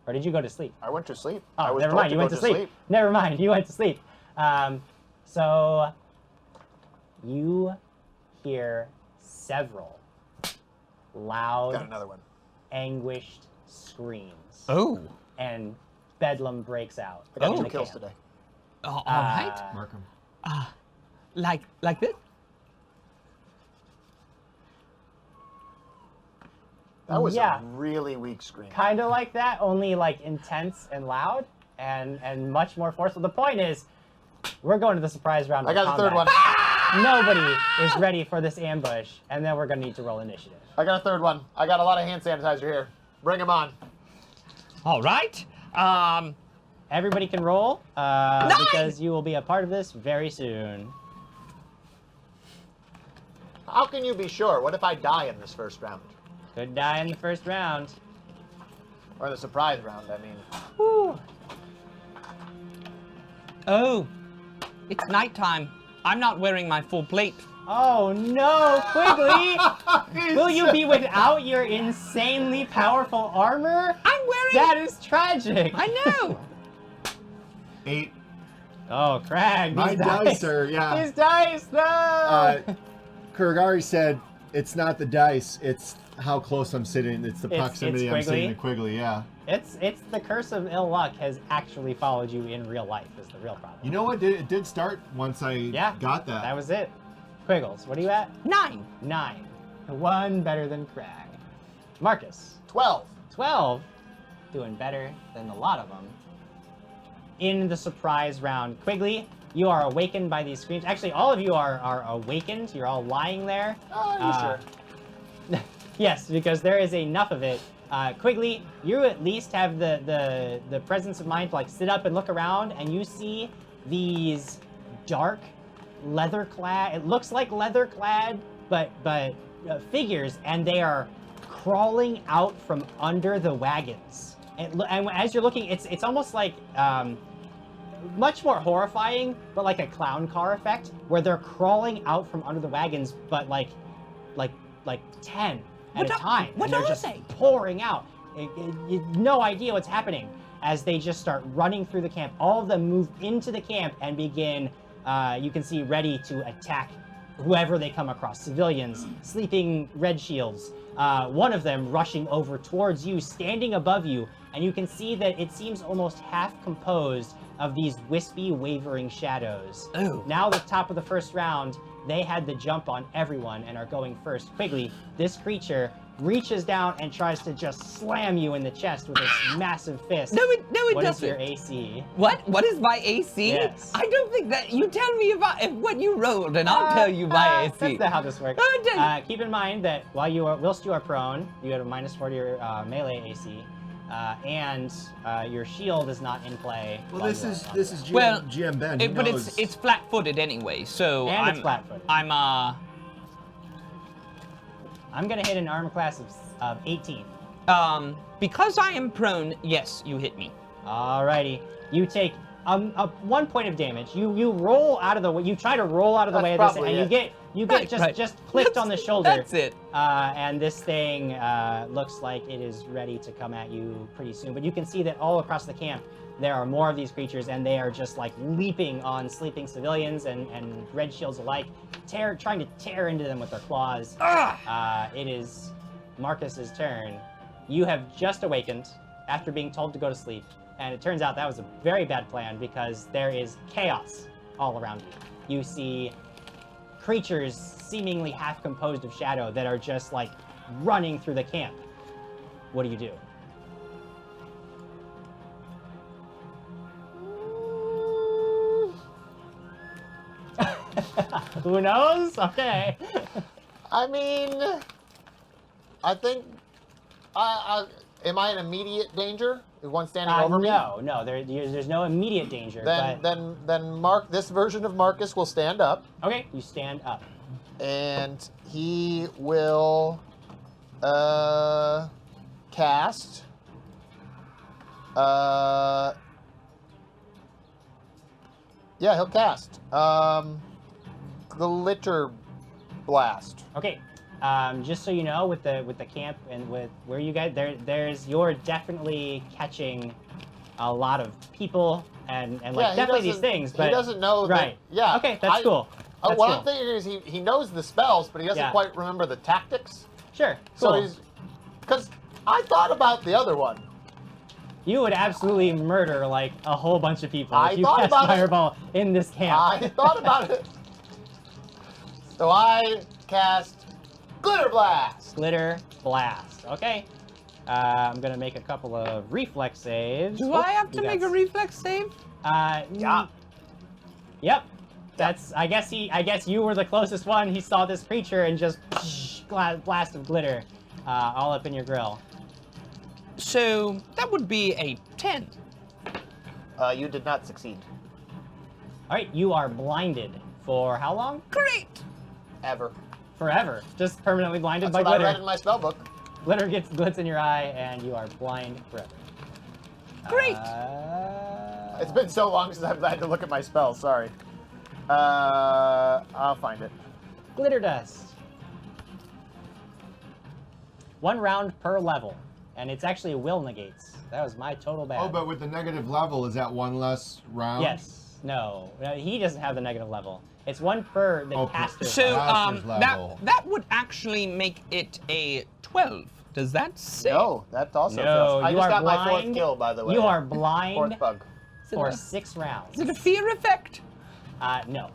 Speaker 2: Or did you go to sleep?
Speaker 1: I went to sleep.
Speaker 2: Oh,
Speaker 1: I was
Speaker 2: never
Speaker 1: told
Speaker 2: mind.
Speaker 1: to
Speaker 2: You
Speaker 1: go
Speaker 2: went to sleep. Never mind. You went to sleep. So you hear several loud,
Speaker 1: Got another one.
Speaker 2: anguished screams.
Speaker 3: Oh.
Speaker 2: And bedlam breaks out.
Speaker 1: I got
Speaker 2: in
Speaker 1: 2
Speaker 2: the
Speaker 1: kills
Speaker 2: camp.
Speaker 1: today.
Speaker 3: All right.
Speaker 4: Mark 'em.
Speaker 3: Like this?
Speaker 1: That was
Speaker 2: Yeah.
Speaker 1: a really weak scream.
Speaker 2: Kind of like that, only like intense and loud and much more forceful. The point is, we're going to the surprise round.
Speaker 1: I
Speaker 2: of
Speaker 1: got the third one.
Speaker 2: combat. Nobody is ready for this ambush, and then we're going to need to roll initiative.
Speaker 1: I got a third one. I got a lot of hand sanitizer here. Bring them on.
Speaker 3: All right.
Speaker 2: Everybody can roll, because you will be a part of this very soon.
Speaker 1: How can you be sure? What if I die in this first round?
Speaker 2: Could die in the first round.
Speaker 1: Or the surprise round, I mean.
Speaker 2: Whew.
Speaker 3: Oh, it's nighttime. I'm not wearing my full plate.
Speaker 2: Oh no, Quigley! Will you be without your insanely powerful armor?
Speaker 3: I'm wearing...
Speaker 2: That is tragic.
Speaker 3: I know.
Speaker 4: 8.
Speaker 2: Oh, Crag.
Speaker 4: My
Speaker 2: these
Speaker 4: dice are, yeah.
Speaker 2: These dice, no!
Speaker 4: Kuragari said it's not the dice, it's how close I'm sitting. It's the
Speaker 2: It's
Speaker 4: proximity I'm sitting to Quigley, yeah.
Speaker 2: It's the curse of ill luck has actually followed you in real life is the real problem.
Speaker 4: You know what? It did start once I got that.
Speaker 2: That was it. Quiggles, what are you at?
Speaker 3: 9.
Speaker 2: 9. One better than Crag. Marcus.
Speaker 1: 12.
Speaker 2: 12. Doing better than a lot of them. In the surprise round, Quigley, you are awakened by these screams. Actually, all of you are awakened. You're all lying there.
Speaker 1: Oh, you sure?
Speaker 2: Yes, because there is enough of it. Quigley, you at least have the presence of mind to like sit up and look around, and you see these dark leather-clad. It looks like leather-clad, but figures, and they are crawling out from under the wagons. And as you're looking, it's almost like much more horrifying, but like a clown car effect, where they're crawling out from under the wagons, but like 10 at a time.
Speaker 3: What
Speaker 2: and they're
Speaker 3: are
Speaker 2: just
Speaker 3: they?
Speaker 2: pouring out. You have no idea what's happening as they just start running through the camp. All of them move into the camp and begin, you can see, ready to attack whoever they come across, civilians, sleeping red shields. One of them rushing over towards you, standing above you, and you can see that it seems almost half composed of these wispy, wavering shadows.
Speaker 3: Oh.
Speaker 2: Now, the top of the first round, they had the jump on everyone and are going first. Quigley, this creature reaches down and tries to just slam you in the chest with this massive fist.
Speaker 3: No, it
Speaker 2: What is
Speaker 3: doesn't.
Speaker 2: your AC?
Speaker 3: What is my AC?
Speaker 2: Yes.
Speaker 3: I don't think that. You tell me about what you rolled, and I'll tell you my AC.
Speaker 2: That's not how this works.
Speaker 3: Oh, it doesn't.
Speaker 2: Keep in mind that whilst you are prone, you have a -4 to your melee AC, and your shield is not in play.
Speaker 4: Well,
Speaker 2: while
Speaker 4: this
Speaker 2: you are
Speaker 4: is
Speaker 2: on
Speaker 4: this
Speaker 2: there.
Speaker 4: is
Speaker 3: Well,
Speaker 4: GM Ben. He
Speaker 3: but
Speaker 4: knows.
Speaker 3: it's flat-footed anyway, so
Speaker 2: And it's flat-footed. I'm gonna hit an armor class of 18.
Speaker 3: Because I am prone. Yes, you hit me.
Speaker 2: Alrighty, you take 1 point of damage. You roll out of the way. You try to roll out of the
Speaker 1: That's
Speaker 2: way of this,
Speaker 1: probably
Speaker 2: and
Speaker 1: it.
Speaker 2: you get
Speaker 3: Right.
Speaker 2: just clipped on the shoulder.
Speaker 3: That's it.
Speaker 2: And this thing looks like it is ready to come at you pretty soon. But you can see that all across the camp, there are more of these creatures, and they are just like leaping on sleeping civilians and red shields alike, trying to tear into them with their claws. It is Marcus's turn. You have just awakened after being told to go to sleep, and it turns out that was a very bad plan because there is chaos all around you. You see creatures seemingly half composed of shadow that are just like running through the camp. What do you do? Who knows? Okay.
Speaker 1: I mean, I think. Am I in immediate danger? Is one standing over me?
Speaker 2: No, there's no immediate danger.
Speaker 1: Then this version of Marcus will stand up,
Speaker 2: Okay, you stand up.
Speaker 1: and he will cast. Yeah, he'll cast Glitter Blast.
Speaker 2: Okay. Just so you know, with the camp and with where you guys you're definitely catching a lot of people and like
Speaker 1: he
Speaker 2: definitely these
Speaker 1: doesn't-
Speaker 2: things. But
Speaker 1: he doesn't know.
Speaker 2: right.
Speaker 1: That, yeah.
Speaker 2: Okay, that's cool. That's
Speaker 1: what
Speaker 2: cool.
Speaker 1: I'm thinking is he knows the spells, but he doesn't
Speaker 2: Yeah.
Speaker 1: quite remember the tactics.
Speaker 2: Sure.
Speaker 1: So
Speaker 2: Cool.
Speaker 1: because I thought about the other one.
Speaker 2: You would absolutely murder like a whole bunch of people
Speaker 1: I
Speaker 2: if you
Speaker 1: thought
Speaker 2: cast
Speaker 1: about it.
Speaker 2: Fireball in this camp.
Speaker 1: I thought about it. So I cast Glitter Blast.
Speaker 2: Glitter Blast. Okay. I'm gonna make a couple of reflex saves.
Speaker 3: Do
Speaker 2: Oh,
Speaker 3: I have to
Speaker 2: you got
Speaker 3: make a reflex save?
Speaker 2: Yeah. Yep. That's. I guess you were the closest one. He saw this creature and just blast of glitter, all up in your grill.
Speaker 3: So that would be a 10.
Speaker 1: You did not succeed.
Speaker 2: All right. You are blinded for how long?
Speaker 3: Great.
Speaker 1: Ever.
Speaker 2: Forever. Just permanently blinded
Speaker 1: That's
Speaker 2: by
Speaker 1: what I
Speaker 2: glitter.
Speaker 1: read in my spell book.
Speaker 2: Glitter gets glitz in your eye, and you are blind forever.
Speaker 3: Great.
Speaker 1: It's been so long since I've had to look at my spells. Sorry. I'll find it.
Speaker 2: Glitter dust. 1 round per level, and it's actually will negates. That was my total bad.
Speaker 4: Oh, but with the negative level, is that one less round?
Speaker 2: Yes. No. He doesn't have the negative level. It's 1 per the
Speaker 4: Oh,
Speaker 2: caster.
Speaker 3: So
Speaker 4: Master's level.
Speaker 3: that would actually make it a 12. Does that say?
Speaker 1: No, that also
Speaker 2: No,
Speaker 1: fails. I
Speaker 2: you
Speaker 1: just
Speaker 2: are
Speaker 1: got my
Speaker 2: blind.
Speaker 1: 4th kill, by the way.
Speaker 2: You are blind
Speaker 1: 4th bug.
Speaker 2: for
Speaker 3: a-
Speaker 2: 6 rounds.
Speaker 3: Is it a fear effect?
Speaker 2: No.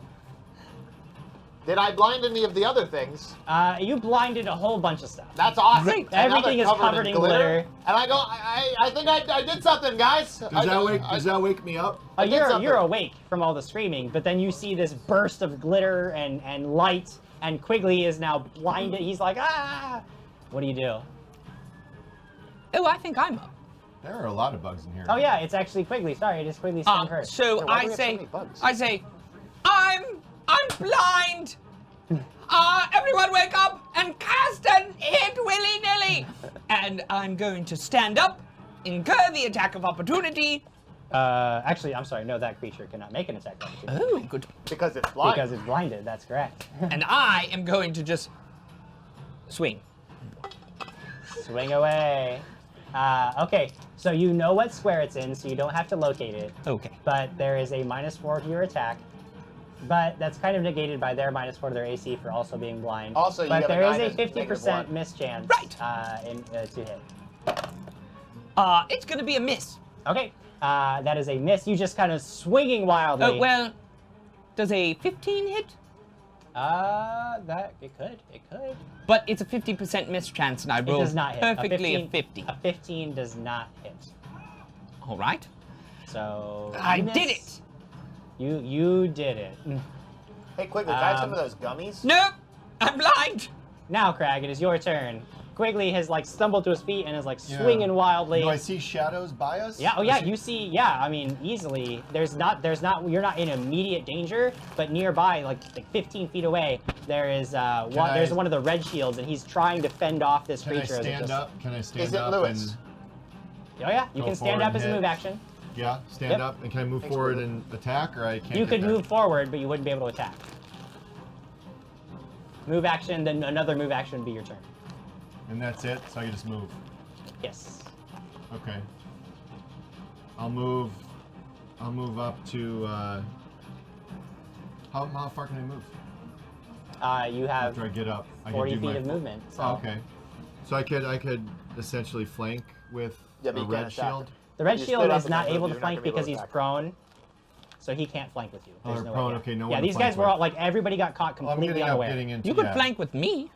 Speaker 1: Did I blind any of the other things?
Speaker 2: You blinded a whole bunch of stuff.
Speaker 1: That's awesome.
Speaker 3: Great.
Speaker 1: And now
Speaker 2: Everything
Speaker 1: they're
Speaker 2: is covered in glitter.
Speaker 1: And I go, I think I did something, guys.
Speaker 4: Does that wake me up?
Speaker 1: I did
Speaker 2: You're
Speaker 1: something.
Speaker 2: awake from all the screaming, but then you see this burst of glitter and light, and Quigley is now blinded. He's like, ah! What do you do?
Speaker 3: Oh, I think I'm up.
Speaker 4: There are a lot of bugs in here.
Speaker 2: Oh yeah, it's actually Quigley. Sorry, it is Quigley's turn first.
Speaker 3: So
Speaker 1: Yeah, why do
Speaker 3: I
Speaker 1: we have so
Speaker 3: say,
Speaker 1: many bugs?
Speaker 3: I'm blind. Everyone wake up and cast and hit willy-nilly. And I'm going to stand up, incur the attack of opportunity.
Speaker 2: Actually, I'm sorry. No, that creature cannot make an attack opportunity
Speaker 3: Oh, good.
Speaker 1: Because it's blind.
Speaker 2: because it's blinded. That's correct.
Speaker 3: And I am going to just swing.
Speaker 2: Swing away. Okay, so you know what square it's in, so you don't have to locate it.
Speaker 3: Okay.
Speaker 2: But there is a -4 to your attack but that's kind of negated by their -4 to their AC for also being blind.
Speaker 1: Also, you
Speaker 2: but
Speaker 1: have
Speaker 2: there
Speaker 1: a
Speaker 2: is a
Speaker 1: 9 and
Speaker 2: -50%
Speaker 1: -1.
Speaker 2: miss chance
Speaker 3: Right.
Speaker 2: to hit.
Speaker 3: It's gonna be a miss.
Speaker 2: Okay, that is a miss. You just kind of swinging wildly.
Speaker 3: Oh, well, does a 15 hit?
Speaker 2: That it could.
Speaker 3: But it's a 50% miss chance, and I
Speaker 2: It
Speaker 3: rolled
Speaker 2: does not hit.
Speaker 3: perfectly a 50.
Speaker 2: A 15 does not hit.
Speaker 3: All right.
Speaker 2: So
Speaker 3: I
Speaker 2: you
Speaker 3: did
Speaker 2: miss.
Speaker 3: it.
Speaker 2: You did it.
Speaker 1: Hey, quickly, can I have some of those gummies?
Speaker 3: Nope, I'm blind.
Speaker 2: Now, Crag, it is your turn. Quigley has like stumbled to his feet and is like
Speaker 4: Yeah.
Speaker 2: swinging wildly.
Speaker 4: Do I see shadows by us?
Speaker 2: Yeah, oh yeah,
Speaker 4: I see-
Speaker 2: you see, yeah, I mean, easily. You're not in immediate danger, but nearby, like 15 feet away, there is there's one of the red shields, and he's trying to fend off this
Speaker 4: Can I
Speaker 2: creature.
Speaker 4: stand up? Can I stand
Speaker 1: Is it
Speaker 4: up
Speaker 1: Lewis?
Speaker 2: Oh yeah, you
Speaker 4: Go
Speaker 2: can stand
Speaker 4: forward
Speaker 2: up
Speaker 4: and
Speaker 2: as a
Speaker 4: hit.
Speaker 2: move action.
Speaker 4: Yeah, stand
Speaker 2: Yep.
Speaker 4: up, and can I move
Speaker 1: Thanks,
Speaker 4: forward
Speaker 1: Lou.
Speaker 4: and attack, or I can't?
Speaker 2: You
Speaker 4: get
Speaker 2: could
Speaker 4: there?
Speaker 2: move forward, but you wouldn't be able to attack. Move action, then another move action would be your turn.
Speaker 4: And that's it. So I can just move.
Speaker 2: Yes.
Speaker 4: Okay. I'll move up to. How far can I move?
Speaker 2: You have
Speaker 4: After I get up, I
Speaker 2: 40
Speaker 4: can do
Speaker 2: feet
Speaker 4: my
Speaker 2: of movement. So.
Speaker 4: Oh, okay. So I could essentially flank with
Speaker 1: Yeah,
Speaker 4: a
Speaker 1: but you
Speaker 4: red
Speaker 1: can't attack.
Speaker 4: shield.
Speaker 2: The red
Speaker 1: You
Speaker 2: shield
Speaker 1: split up
Speaker 2: is
Speaker 1: and
Speaker 2: not
Speaker 1: then
Speaker 2: able
Speaker 1: move,
Speaker 2: to
Speaker 1: you're not
Speaker 2: flank
Speaker 1: gonna be able
Speaker 2: because
Speaker 1: to
Speaker 2: he's
Speaker 1: attack.
Speaker 2: prone, so he can't flank with you.
Speaker 4: Oh,
Speaker 2: There's
Speaker 4: they're
Speaker 2: no
Speaker 4: prone,
Speaker 2: way.
Speaker 4: okay, no
Speaker 2: Yeah,
Speaker 4: one to
Speaker 2: these
Speaker 4: flank
Speaker 2: guys were all
Speaker 4: with.
Speaker 2: like everybody got caught
Speaker 4: Oh, I'm
Speaker 2: completely
Speaker 4: getting up,
Speaker 2: unaware.
Speaker 4: getting into.
Speaker 3: You could
Speaker 4: yeah.
Speaker 3: flank with me.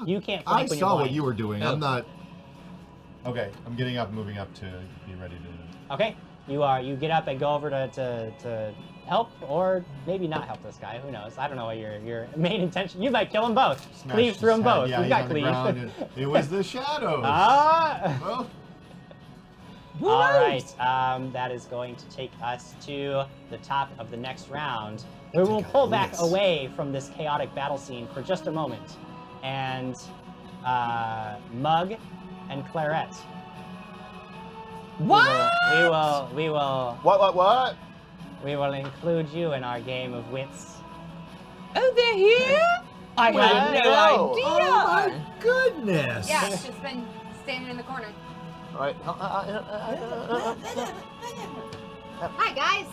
Speaker 2: You can't
Speaker 4: I
Speaker 2: flank when you're
Speaker 4: saw what
Speaker 2: blind.
Speaker 4: you were doing.
Speaker 3: Oh.
Speaker 4: I'm not. Okay, I'm getting up, moving up to be ready to.
Speaker 2: Okay, you get up and go over to help, or maybe not help this guy. Who knows? I don't know what your main intention. You might kill them both.
Speaker 4: smash
Speaker 2: Cleave
Speaker 4: his
Speaker 2: through them
Speaker 4: head.
Speaker 2: both.
Speaker 4: Yeah,
Speaker 2: We've
Speaker 4: he's
Speaker 2: got
Speaker 4: on the
Speaker 2: cleave.
Speaker 4: ground, and it was the shadows.
Speaker 2: Ah.
Speaker 4: Well,
Speaker 2: All right, that is going to take us to the top of the next round, where we'll
Speaker 4: Take a
Speaker 2: pull back
Speaker 4: list.
Speaker 2: away from this chaotic battle scene for just a moment, and Mug and Claret.
Speaker 3: What?
Speaker 2: We will
Speaker 1: What?
Speaker 2: We will include you in our game of wits.
Speaker 3: Oh, they're here? I
Speaker 2: Well,
Speaker 3: had no
Speaker 1: no.
Speaker 3: idea.
Speaker 4: oh my goodness!
Speaker 5: Yeah, it's just been standing in the corner.
Speaker 1: All right.
Speaker 5: Hi, guys.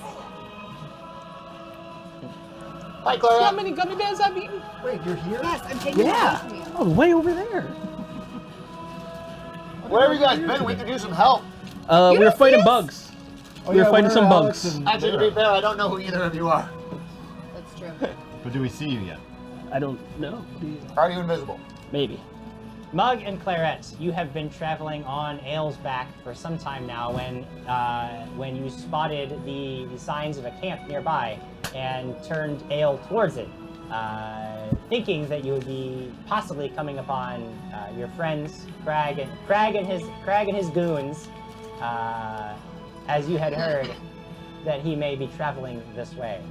Speaker 1: Hi,
Speaker 3: See
Speaker 1: Clara.
Speaker 3: how many gummy bears I've eaten?
Speaker 4: Wait, you're here?
Speaker 5: Yes, I'm taking
Speaker 6: Yeah.
Speaker 5: it away from you.
Speaker 6: Oh, way over there.
Speaker 1: Where have you guys been? We could use some help.
Speaker 6: We were
Speaker 5: don't see
Speaker 6: fighting
Speaker 5: us?
Speaker 6: bugs.
Speaker 4: Oh,
Speaker 6: We were
Speaker 4: yeah,
Speaker 6: fighting
Speaker 4: where
Speaker 6: some
Speaker 4: are Alex
Speaker 6: bugs.
Speaker 4: and
Speaker 1: Actually, to
Speaker 4: Vera?
Speaker 1: be fair, I don't know who either of you are.
Speaker 5: That's true.
Speaker 4: But do we see you yet?
Speaker 6: I don't know.
Speaker 1: Are you invisible?
Speaker 6: Maybe.
Speaker 2: Mug and Claret, you have been traveling on Ale's back for some time now when you spotted the signs of a camp nearby and turned Ale towards it, thinking that you would be possibly coming upon your friends, Crag and his goons, as you had heard that he may be traveling this way.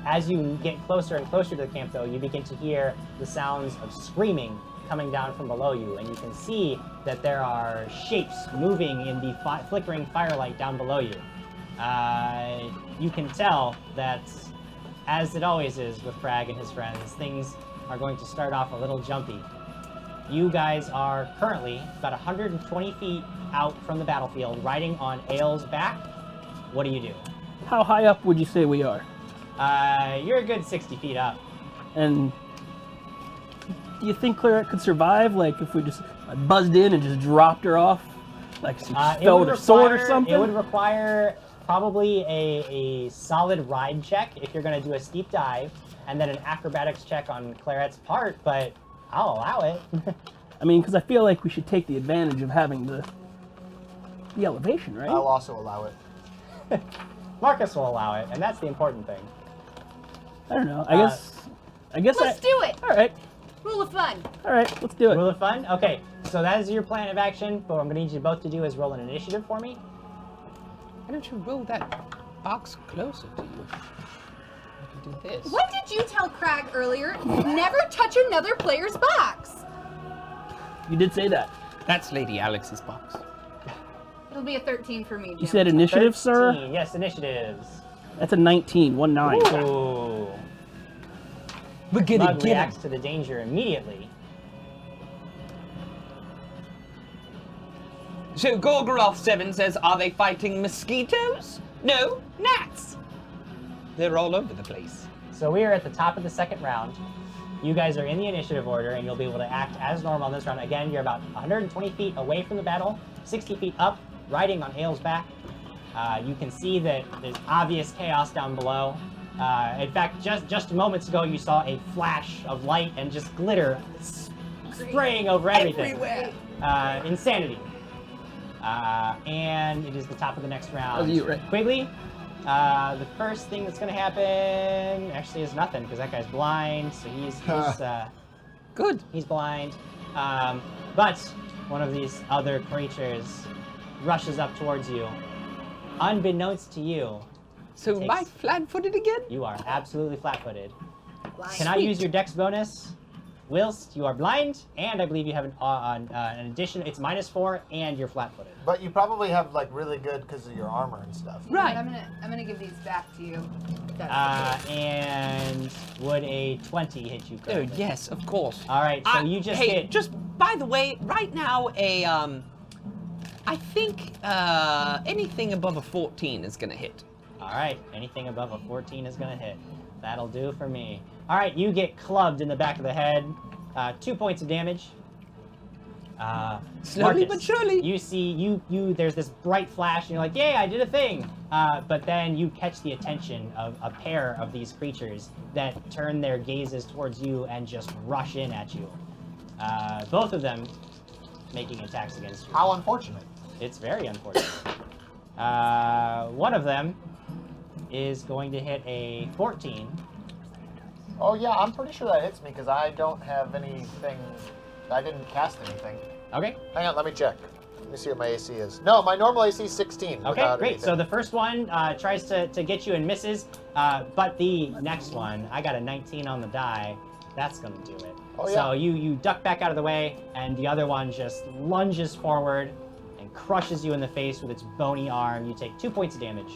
Speaker 2: As you get closer and closer to the camp, though, you begin to hear the sounds of screaming coming down from below you, and you can see that there are shapes moving in the flickering firelight down below you. You can tell that, as it always is with Frag and his friends, things are going to start off a little jumpy. You guys are currently about 120 feet out from the battlefield, riding on Ale's back. What do you do?
Speaker 6: How high up would you say we are?
Speaker 2: You're a good 60 feet up.
Speaker 6: And do you think Claret could survive? Like if we just buzzed in and just dropped her off, like she fell with her sword or something?
Speaker 2: It would require probably a solid ride check if you're going to do a steep dive, and then an acrobatics check on Claret's part. But I'll allow it.
Speaker 6: I mean, because I feel like we should take the advantage of having the elevation, right?
Speaker 1: I'll also allow it.
Speaker 2: Marcus will allow it, and that's the important thing.
Speaker 6: I don't know. I guess.
Speaker 5: Let's do it.
Speaker 6: All right.
Speaker 5: Rule of fun.
Speaker 6: All right. Let's do it.
Speaker 2: Rule of fun? Okay, so that is your plan of action. But what I'm going to need you both to do is roll an initiative for me.
Speaker 3: Why don't you roll that box closer to you? I can do this.
Speaker 5: What did you tell Crag earlier? Never touch another player's box.
Speaker 6: You did say that.
Speaker 3: That's Lady Alex's box.
Speaker 5: It'll be a 13 for me, Jim.
Speaker 6: You said initiative, sir.
Speaker 2: 13. Yes, initiatives.
Speaker 6: That's a 19. 19.
Speaker 2: Ooh.
Speaker 3: We're gonna
Speaker 2: Mug
Speaker 3: get
Speaker 2: reacts
Speaker 3: him.
Speaker 2: to the danger immediately.
Speaker 3: So Gorgoroth 7 says, are they fighting mosquitoes? No, gnats. They're all over the place.
Speaker 2: So we are at the top of the second round. You guys are in the initiative order, and you'll be able to act as normal in this round. Again, you're about 120 feet away from the battle, 60 feet up, riding on Hale's back. You can see that there's obvious chaos down below. In fact, just moments ago, you saw a flash of light and just glitter spraying over everything.
Speaker 3: Everywhere.
Speaker 2: Insanity. And it is the top of the next round.
Speaker 6: That was you, right?
Speaker 2: Quigley, the first thing that's going to happen actually is nothing, because that guy's blind, so he's
Speaker 3: Good.
Speaker 2: he's blind. But one of these other creatures rushes up towards you. Unbeknownst to you,
Speaker 3: So am I
Speaker 2: Takes-
Speaker 3: flat-footed again?
Speaker 2: you are absolutely flat-footed.
Speaker 5: Blind.
Speaker 2: Cannot use your dex bonus whilst you are blind, and I believe you have an addition. It's -4, and you're flat-footed.
Speaker 1: But you probably have like really good because of your armor and stuff.
Speaker 3: Right.
Speaker 5: I'm gonna give these back to you. If that's okay.
Speaker 2: And would a 20 hit you?
Speaker 3: Oh,
Speaker 2: Currently?
Speaker 3: yes, of course.
Speaker 2: All right, so you just
Speaker 3: hey,
Speaker 2: hit.
Speaker 3: just by the way, right now, I think anything above a 14 is gonna hit.
Speaker 2: All right, anything above a 14 is gonna hit. That'll do for me. All right, you get clubbed in the back of the head. 2 points of damage.
Speaker 3: Slowly
Speaker 2: Marcus,
Speaker 3: but surely.
Speaker 2: You see, there's this bright flash, and you're like, yay, I did a thing. But then you catch the attention of a pair of these creatures that turn their gazes towards you and just rush in at you. Both of them making attacks against you.
Speaker 1: How unfortunate.
Speaker 2: It's very unfortunate. One of them is going to hit a 14.
Speaker 1: Oh yeah, I'm pretty sure that hits me because I don't have anything. I didn't cast anything.
Speaker 2: Okay.
Speaker 1: Hang on, let me check. Let me see what my AC is. No, my normal AC is 16.
Speaker 2: Okay,
Speaker 1: without
Speaker 2: great.
Speaker 1: anything.
Speaker 2: So the first one tries to get you and misses, but the next one, I got a 19 on the die. That's going to do it.
Speaker 1: Oh, yeah.
Speaker 2: So you duck back out of the way, and the other one just lunges forward and crushes you in the face with its bony arm. You take 2 points of damage,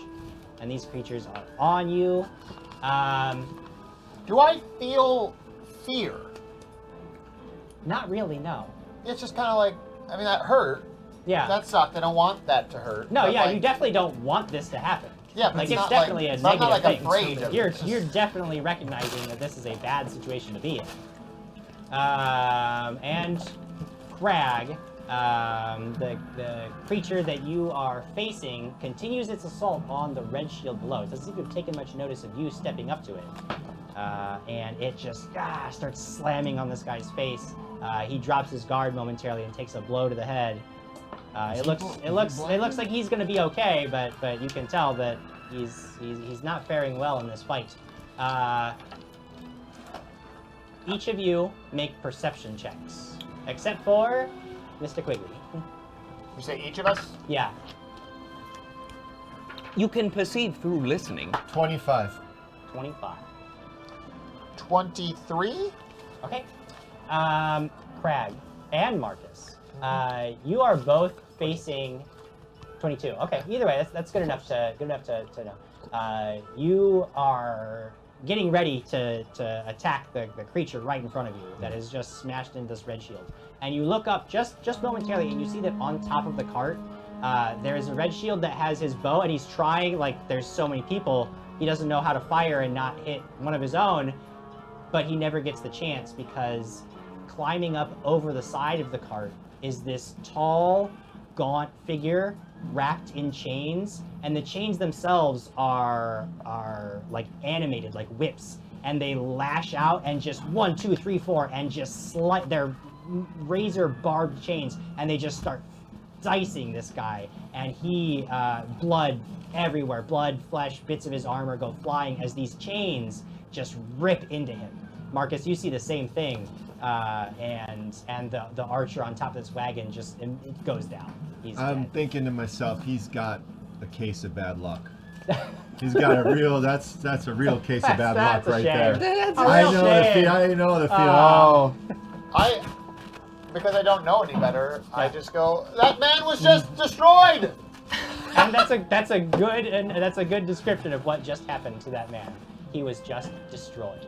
Speaker 2: and these creatures are on you.
Speaker 1: Do I feel fear?
Speaker 2: Not really, no.
Speaker 1: It's just kind of like, I mean, that hurt.
Speaker 2: Yeah.
Speaker 1: That sucked. I don't want that to hurt.
Speaker 2: No,
Speaker 1: but,
Speaker 2: yeah,
Speaker 1: like,
Speaker 2: you definitely don't want this to happen.
Speaker 1: Yeah, but
Speaker 2: Like,
Speaker 1: it's
Speaker 2: it's
Speaker 1: not
Speaker 2: definitely
Speaker 1: like,
Speaker 2: a
Speaker 1: so I'm
Speaker 2: negative
Speaker 1: not like
Speaker 2: thing.
Speaker 1: afraid of
Speaker 2: You're
Speaker 1: it. It's
Speaker 2: you're
Speaker 1: just-
Speaker 2: definitely recognizing that this is a bad situation to be in. And Crag, the creature that you are facing, continues its assault on the red shield below. It doesn't seem to have taken much notice of you stepping up to it. And it just starts slamming on this guy's face. He drops his guard momentarily and takes a blow to the head. It looks like he's going to be okay, but you can tell that he's not faring well in this fight. Each of you make perception checks, except for Mr. Quigley.
Speaker 1: You say each of us?
Speaker 2: Yeah.
Speaker 3: You can perceive through listening.
Speaker 4: 25.
Speaker 2: 25.
Speaker 1: 23?
Speaker 2: Okay. Crag and Marcus, you are both facing 22. Okay. Either way, that's good enough to know. You are getting ready to attack the creature right in front of you that has just smashed into this red shield. And you look up just momentarily, and you see that on top of the cart, there is a red shield that has his bow, and he's trying, like, there's so many people, he doesn't know how to fire and not hit one of his own, but he never gets the chance because climbing up over the side of the cart is this tall, gaunt figure wrapped in chains, and the chains themselves are like animated, like whips, and they lash out and just 1, 2, 3, 4, and just they're razor barbed chains, and they just start dicing this guy, and he blood everywhere, blood, flesh, bits of his armor go flying as these chains just rip into him. Marcus, you see the same thing, and the archer on top of this wagon just it goes down. He's
Speaker 4: I'm
Speaker 2: dead.
Speaker 4: thinking to myself, he's got a case of bad luck. He's got a real, that's a real case of bad
Speaker 2: That's
Speaker 4: luck
Speaker 2: a
Speaker 4: right
Speaker 2: shame.
Speaker 4: there.
Speaker 2: A
Speaker 4: I
Speaker 2: real
Speaker 4: know the
Speaker 2: shame.
Speaker 4: feel. I know the feel.
Speaker 1: Because I don't know any better, I just go, that man was just destroyed!
Speaker 2: And that's a good description of what just happened to that man. He was just destroyed.